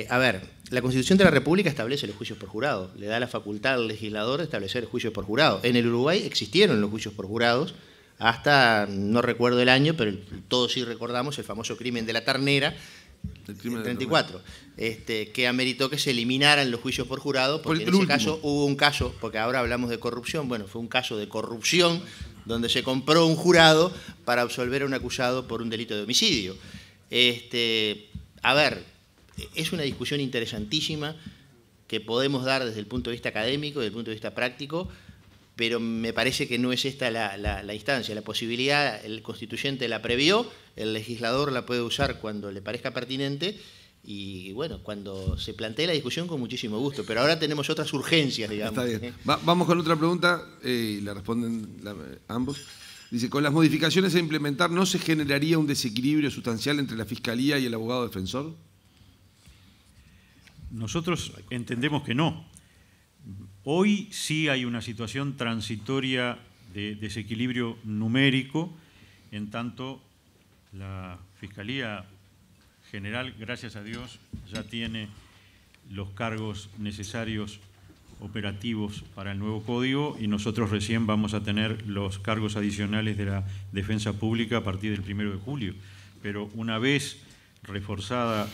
A ver, la Constitución de la República establece los juicios por jurado, le da la facultad al legislador de establecer el juicio por jurado. En el Uruguay existieron los juicios por jurados hasta, no recuerdo el año, pero todos sí recordamos el famoso crimen de la ternera, el 34, que ameritó que se eliminaran los juicios por jurado, porque en ese caso hubo un caso, porque ahora hablamos de corrupción, bueno, fue un caso de corrupción donde se compró un jurado para absolver a un acusado por un delito de homicidio. A ver, es una discusión interesantísima que podemos dar desde el punto de vista académico, desde el punto de vista práctico, pero me parece que no es esta la instancia. La posibilidad, el constituyente la previó, el legislador la puede usar cuando le parezca pertinente y, bueno, cuando se plantee la discusión con muchísimo gusto. Pero ahora tenemos otras urgencias, digamos. Está bien. Vamos con otra pregunta, y la responden ambos. Dice, con las modificaciones a implementar, ¿no se generaría un desequilibrio sustancial entre la Fiscalía y el abogado defensor? Nosotros entendemos que no. Hoy sí hay una situación transitoria de desequilibrio numérico, en tanto la Fiscalía General, gracias a Dios, ya tiene los cargos necesarios operativos para el nuevo código y nosotros recién vamos a tener los cargos adicionales de la defensa pública a partir del 1 de julio. Pero una vez reforzada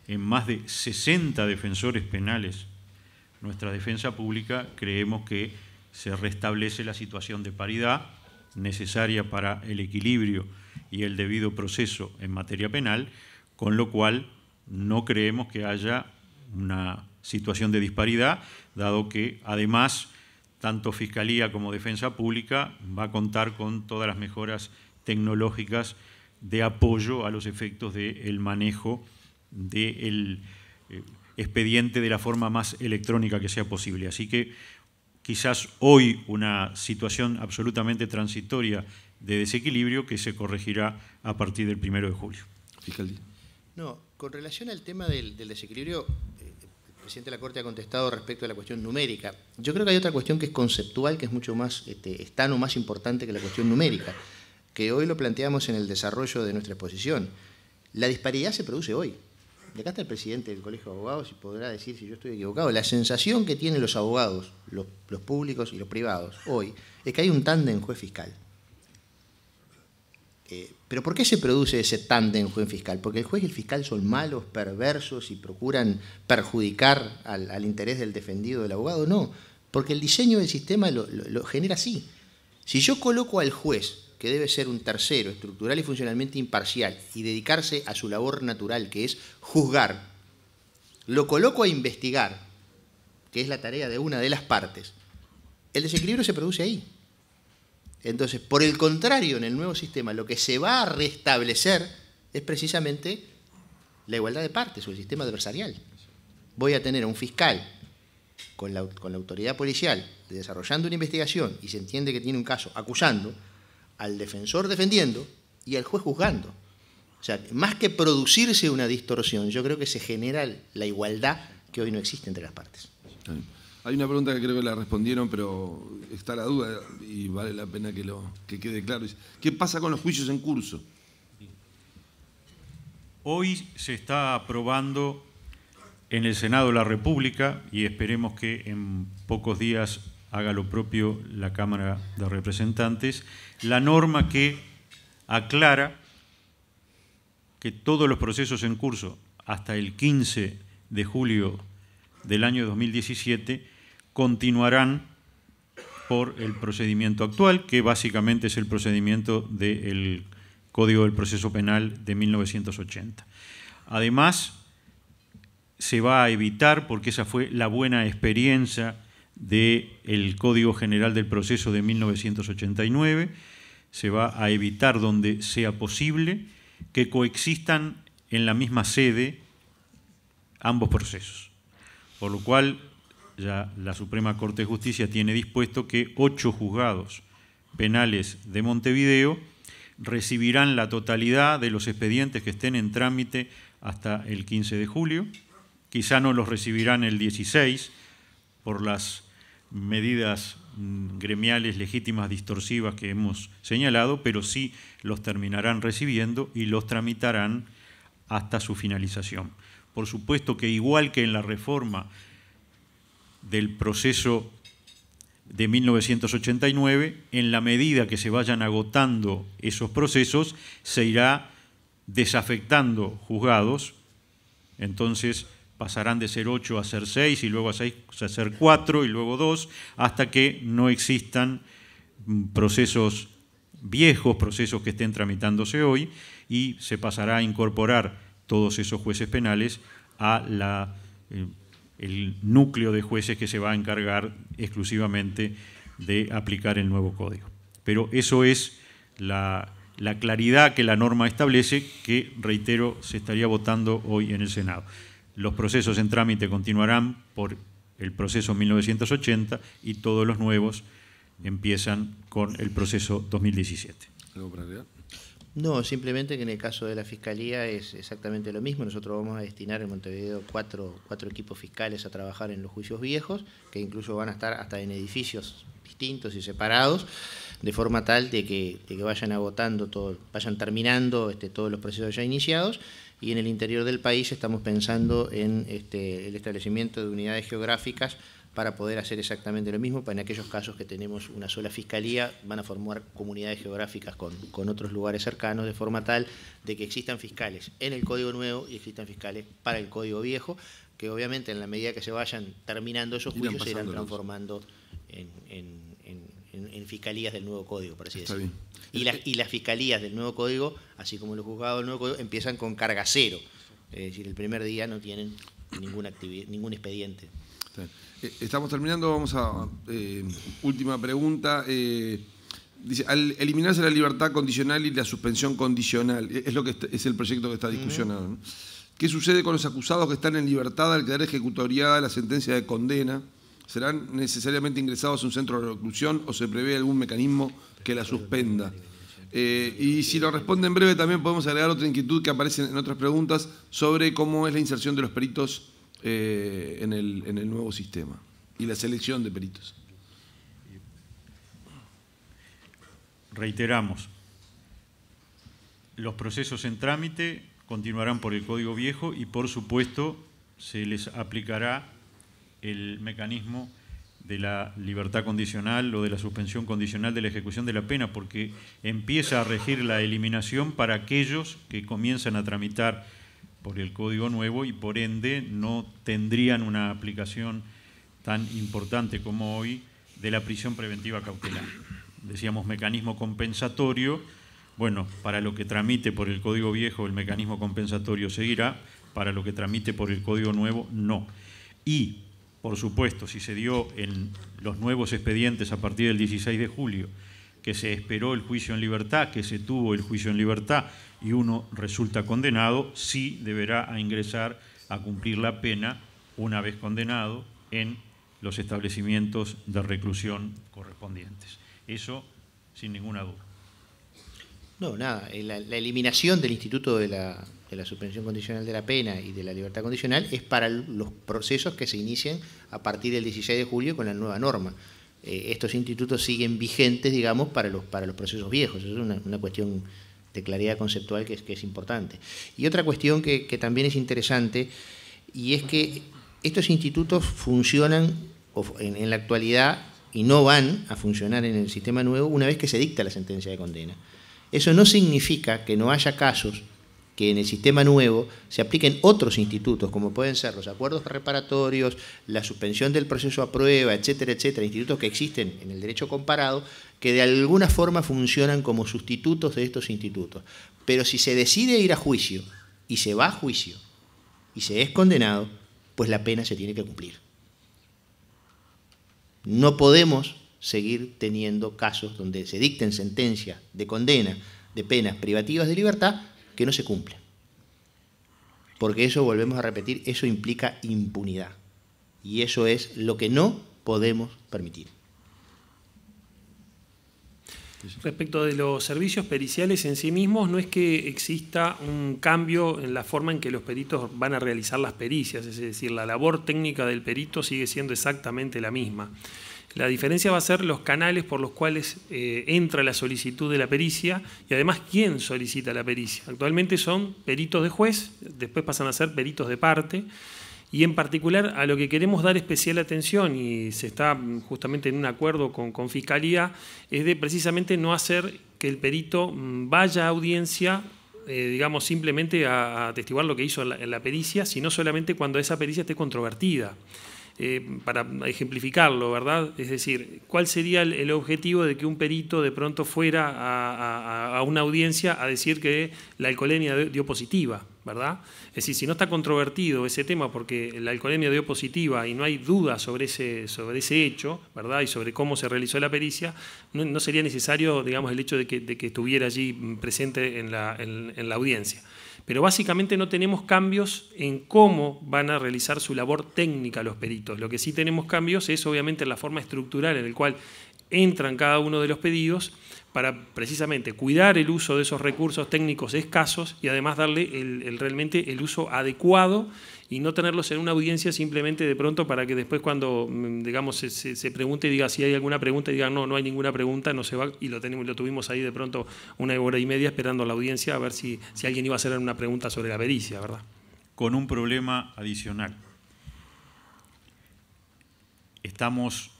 en más de 60 defensores penales nuestra defensa pública, creemos que se restablece la situación de paridad necesaria para el equilibrio y el debido proceso en materia penal, con lo cual no creemos que haya una situación de disparidad, dado que además tanto Fiscalía como Defensa Pública va a contar con todas las mejoras tecnológicas de apoyo a los efectos del manejo del expediente de la forma más electrónica que sea posible. Así que quizás hoy una situación absolutamente transitoria de desequilibrio que se corregirá a partir del 1 de julio. Fiscal. No, con relación al tema del desequilibrio, el presidente de la Corte ha contestado respecto a la cuestión numérica. Yo creo que hay otra cuestión que es conceptual, que es mucho más, es tan o más importante que la cuestión numérica, que hoy lo planteamos en el desarrollo de nuestra exposición. La disparidad se produce hoy. Y acá está el presidente del Colegio de Abogados y podrá decir si yo estoy equivocado. La sensación que tienen los abogados, los públicos y los privados hoy, es que hay un tándem juez-fiscal. ¿Pero por qué se produce ese tándem juez-fiscal? ¿Porque el juez y el fiscal son malos, perversos y procuran perjudicar al interés del defendido del abogado? No, porque el diseño del sistema lo genera así. Si yo coloco al juez, que debe ser un tercero, estructural y funcionalmente imparcial, y dedicarse a su labor natural, que es juzgar, lo coloco a investigar, que es la tarea de una de las partes, el desequilibrio se produce ahí. Entonces, por el contrario, en el nuevo sistema, lo que se va a restablecer es precisamente la igualdad de partes o el sistema adversarial. Voy a tener a un fiscal con la autoridad policial desarrollando una investigación y se entiende que tiene un caso acusando, al defensor defendiendo y al juez juzgando. O sea, más que producirse una distorsión, yo creo que se genera la igualdad que hoy no existe entre las partes. Hay una pregunta que creo que la respondieron, pero está la duda y vale la pena que quede claro. ¿Qué pasa con los juicios en curso? Hoy se está aprobando en el Senado de la República y esperemos que en pocos días haga lo propio la Cámara de Representantes, la norma que aclara que todos los procesos en curso hasta el 15 de julio del año 2017 continuarán por el procedimiento actual, que básicamente es el procedimiento del Código del Proceso Penal de 1980. Además, se va a evitar, porque esa fue la buena experiencia del Código General del Proceso de 1989, se va a evitar donde sea posible que coexistan en la misma sede ambos procesos. Por lo cual, ya la Suprema Corte de Justicia tiene dispuesto que 8 juzgados penales de Montevideo recibirán la totalidad de los expedientes que estén en trámite hasta el 15 de julio. Quizá no los recibirán el 16, por las medidas gremiales legítimas distorsivas que hemos señalado, pero sí los terminarán recibiendo y los tramitarán hasta su finalización. Por supuesto que igual que en la reforma del proceso de 1989, en la medida que se vayan agotando esos procesos, se irá desafectando juzgados, entonces pasarán de ser 8 a ser 6 y luego a ser 4 y luego 2, hasta que no existan procesos viejos, procesos que estén tramitándose hoy, y se pasará a incorporar todos esos jueces penales a el núcleo de jueces que se va a encargar exclusivamente de aplicar el nuevo código. Pero eso es la claridad que la norma establece, que, reitero, se estaría votando hoy en el Senado. Los procesos en trámite continuarán por el proceso 1980 y todos los nuevos empiezan con el proceso 2017. ¿Algo para agregar? No, simplemente que en el caso de la Fiscalía es exactamente lo mismo. Nosotros vamos a destinar en Montevideo cuatro equipos fiscales a trabajar en los juicios viejos, que incluso van a estar hasta en edificios distintos y separados, de forma tal de que vayan agotando todo, vayan terminando todos los procesos ya iniciados. Y en el interior del país estamos pensando en el establecimiento de unidades geográficas para poder hacer exactamente lo mismo. En aquellos casos que tenemos una sola fiscalía, van a formar comunidades geográficas con otros lugares cercanos, de forma tal de que existan fiscales en el Código Nuevo y existan fiscales para el Código Viejo, que obviamente en la medida que se vayan terminando esos juicios se irán transformando en fiscalías del nuevo Código, por así decirlo. Y las fiscalías del nuevo Código, así como los juzgados del nuevo Código, empiezan con carga cero. Es decir, el primer día no tienen ningún expediente. Estamos terminando, vamos a última pregunta. Dice, al eliminarse la libertad condicional y la suspensión condicional, es el proyecto que está discusionado, ¿no? ¿Qué sucede con los acusados que están en libertad al quedar ejecutoriada la sentencia de condena? ¿Serán necesariamente ingresados a un centro de reclusión o se prevé algún mecanismo que la suspenda? Y si lo responde en breve, también podemos agregar otra inquietud que aparece en otras preguntas sobre cómo es la inserción de los peritos en el nuevo sistema y la selección de peritos. Reiteramos, los procesos en trámite continuarán por el Código Viejo y, por supuesto, se les aplicará el mecanismo de la libertad condicional o de la suspensión condicional de la ejecución de la pena, porque empieza a regir la eliminación para aquellos que comienzan a tramitar por el Código Nuevo y por ende no tendrían una aplicación tan importante como hoy de la prisión preventiva cautelar. Decíamos mecanismo compensatorio. Bueno, para lo que tramite por el Código Viejo el mecanismo compensatorio seguirá, para lo que tramite por el Código Nuevo no. Y, por supuesto, si se dio en los nuevos expedientes a partir del 16 de julio que se esperó el juicio en libertad, que se tuvo el juicio en libertad y uno resulta condenado, sí deberá ingresar a cumplir la pena una vez condenado en los establecimientos de reclusión correspondientes. Eso sin ninguna duda. No, nada. La eliminación del instituto de la suspensión condicional de la pena y de la libertad condicional es para los procesos que se inician a partir del 16 de julio con la nueva norma. Estos institutos siguen vigentes, digamos, para los procesos viejos. Eso es una cuestión de claridad conceptual que es importante. Y otra cuestión que también es interesante, y es que estos institutos funcionan en la actualidad y no van a funcionar en el sistema nuevo una vez que se dicta la sentencia de condena. Eso no significa que no haya casos que en el sistema nuevo se apliquen otros institutos, como pueden ser los acuerdos reparatorios, la suspensión del proceso a prueba, etcétera, etcétera, institutos que existen en el derecho comparado, que de alguna forma funcionan como sustitutos de estos institutos. Pero si se decide ir a juicio, y se va a juicio, y se es condenado, pues la pena se tiene que cumplir. No podemos seguir teniendo casos donde se dicten sentencias de condena de penas privativas de libertad que no se cumplen. Porque eso, volvemos a repetir, eso implica impunidad. Y eso es lo que no podemos permitir. Respecto de los servicios periciales en sí mismos, no es que exista un cambio en la forma en que los peritos van a realizar las pericias, es decir, la labor técnica del perito sigue siendo exactamente la misma. La diferencia va a ser los canales por los cuales entra la solicitud de la pericia y además quién solicita la pericia. Actualmente son peritos de juez, después pasan a ser peritos de parte. Y en particular a lo que queremos dar especial atención, y se está justamente en un acuerdo con Fiscalía, es de precisamente no hacer que el perito vaya a audiencia, digamos, simplemente a atestiguar lo que hizo en la pericia, sino solamente cuando esa pericia esté controvertida. Para ejemplificarlo, ¿verdad? Es decir, ¿cuál sería el objetivo de que un perito de pronto fuera a una audiencia a decir que la alcoholemia dio positiva, ¿verdad? Es decir, si no está controvertido ese tema porque la alcoholemia dio positiva y no hay duda sobre ese hecho, ¿verdad? Y sobre cómo se realizó la pericia, no sería necesario, digamos, el hecho de que estuviera allí presente en la audiencia. Pero básicamente no tenemos cambios en cómo van a realizar su labor técnica los peritos. Lo que sí tenemos cambios es obviamente en la forma estructural en la cual entran cada uno de los pedidos para precisamente cuidar el uso de esos recursos técnicos escasos y además darle realmente el uso adecuado y no tenerlos en una audiencia simplemente de pronto para que después cuando, digamos, se pregunte y diga si hay alguna pregunta y diga no hay ninguna pregunta, no se va, y lo tuvimos ahí de pronto 1 hora y media esperando la audiencia a ver si alguien iba a hacer una pregunta sobre la pericia, ¿verdad? Con un problema adicional. Estamos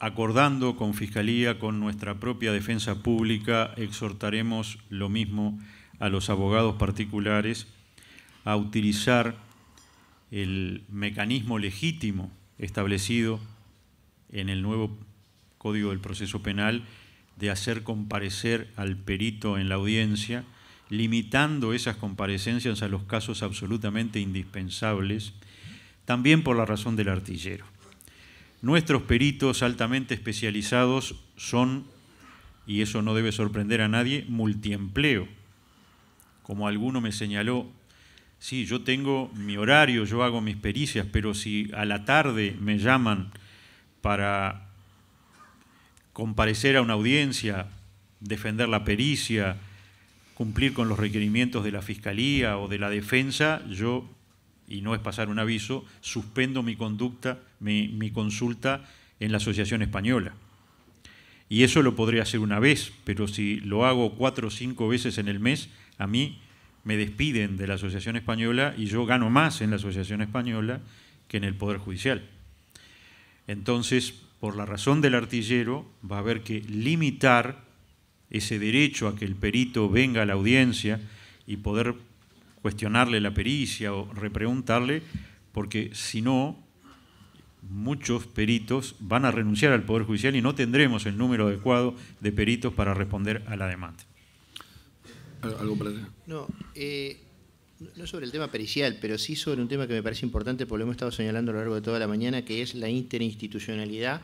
acordando con Fiscalía, con nuestra propia defensa pública, exhortaremos lo mismo a los abogados particulares a utilizar el mecanismo legítimo establecido en el nuevo Código del Proceso Penal de hacer comparecer al perito en la audiencia, limitando esas comparecencias a los casos absolutamente indispensables, también por la razón del artillero. Nuestros peritos altamente especializados son, y eso no debe sorprender a nadie, multiempleo. Como alguno me señaló, sí, yo tengo mi horario, yo hago mis pericias, pero si a la tarde me llaman para comparecer a una audiencia, defender la pericia, cumplir con los requerimientos de la Fiscalía o de la defensa, yo, y no es pasar un aviso, suspendo mi conducta, mi consulta en la Asociación Española. Y eso lo podría hacer una vez, pero si lo hago 4 o 5 veces en el mes, a mí me despiden de la Asociación Española y yo gano más en la Asociación Española que en el Poder Judicial. Entonces, por la razón del artillero, va a haber que limitar ese derecho a que el perito venga a la audiencia y poder cuestionarle la pericia o repreguntarle, porque si no, muchos peritos van a renunciar al Poder Judicial y no tendremos el número adecuado de peritos para responder a la demanda. ¿Algo para ti? No sobre el tema pericial, pero sí sobre un tema que me parece importante, porque lo hemos estado señalando a lo largo de toda la mañana, que es la interinstitucionalidad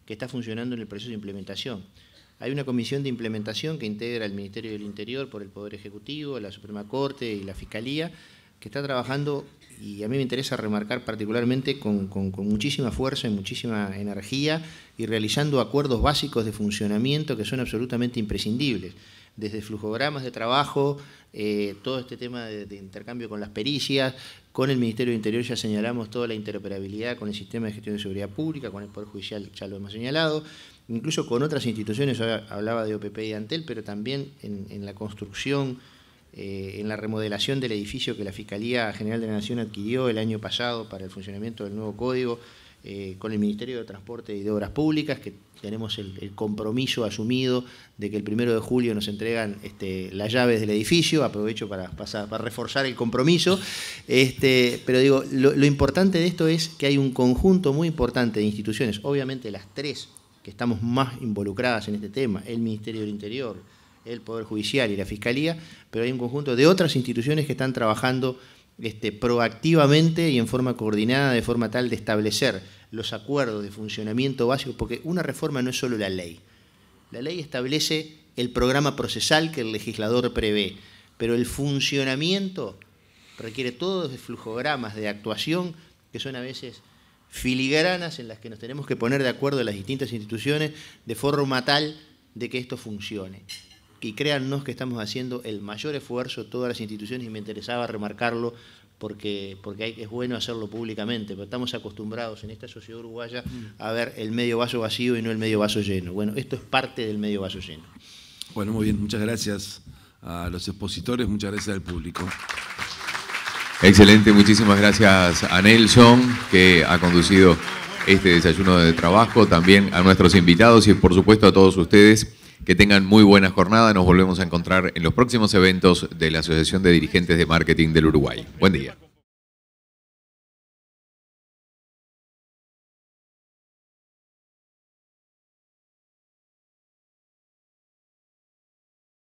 que está funcionando en el proceso de implementación. Hay una comisión de implementación que integra el Ministerio del Interior por el Poder Ejecutivo, la Suprema Corte y la Fiscalía, que está trabajando, y a mí me interesa remarcar particularmente, con muchísima fuerza y muchísima energía, y realizando acuerdos básicos de funcionamiento que son absolutamente imprescindibles. Desde flujogramas de trabajo, todo este tema de intercambio con las pericias, con el Ministerio del Interior ya señalamos toda la interoperabilidad con el Sistema de Gestión de Seguridad Pública, con el Poder Judicial ya lo hemos señalado, incluso con otras instituciones, hablaba de OPP y Antel, pero también en la construcción, en la remodelación del edificio que la Fiscalía General de la Nación adquirió el año pasado para el funcionamiento del nuevo código, con el Ministerio de Transporte y de Obras Públicas, que tenemos el compromiso asumido de que el 1 de julio nos entregan las llaves del edificio. Aprovecho para reforzar el compromiso. Pero digo, lo importante de esto es que hay un conjunto muy importante de instituciones, obviamente las 3 que estamos más involucradas en este tema, el Ministerio del Interior, el Poder Judicial y la Fiscalía, pero hay un conjunto de otras instituciones que están trabajando proactivamente y en forma coordinada, de forma tal de establecer los acuerdos de funcionamiento básicos, porque una reforma no es solo la ley. La ley establece el programa procesal que el legislador prevé, pero el funcionamiento requiere todos de flujogramas de actuación que son a veces filigranas en las que nos tenemos que poner de acuerdo las distintas instituciones de forma tal de que esto funcione. Y créannos que estamos haciendo el mayor esfuerzo, todas las instituciones, y me interesaba remarcarlo porque es bueno hacerlo públicamente, pero estamos acostumbrados en esta sociedad uruguaya a ver el medio vaso vacío y no el medio vaso lleno. Bueno, esto es parte del medio vaso lleno. Bueno, muy bien, muchas gracias a los expositores, muchas gracias al público. Excelente, muchísimas gracias a Nelson, que ha conducido este desayuno de trabajo, también a nuestros invitados y por supuesto a todos ustedes. Que tengan muy buena jornada. Nos volvemos a encontrar en los próximos eventos de la Asociación de Dirigentes de Marketing del Uruguay. Buen día.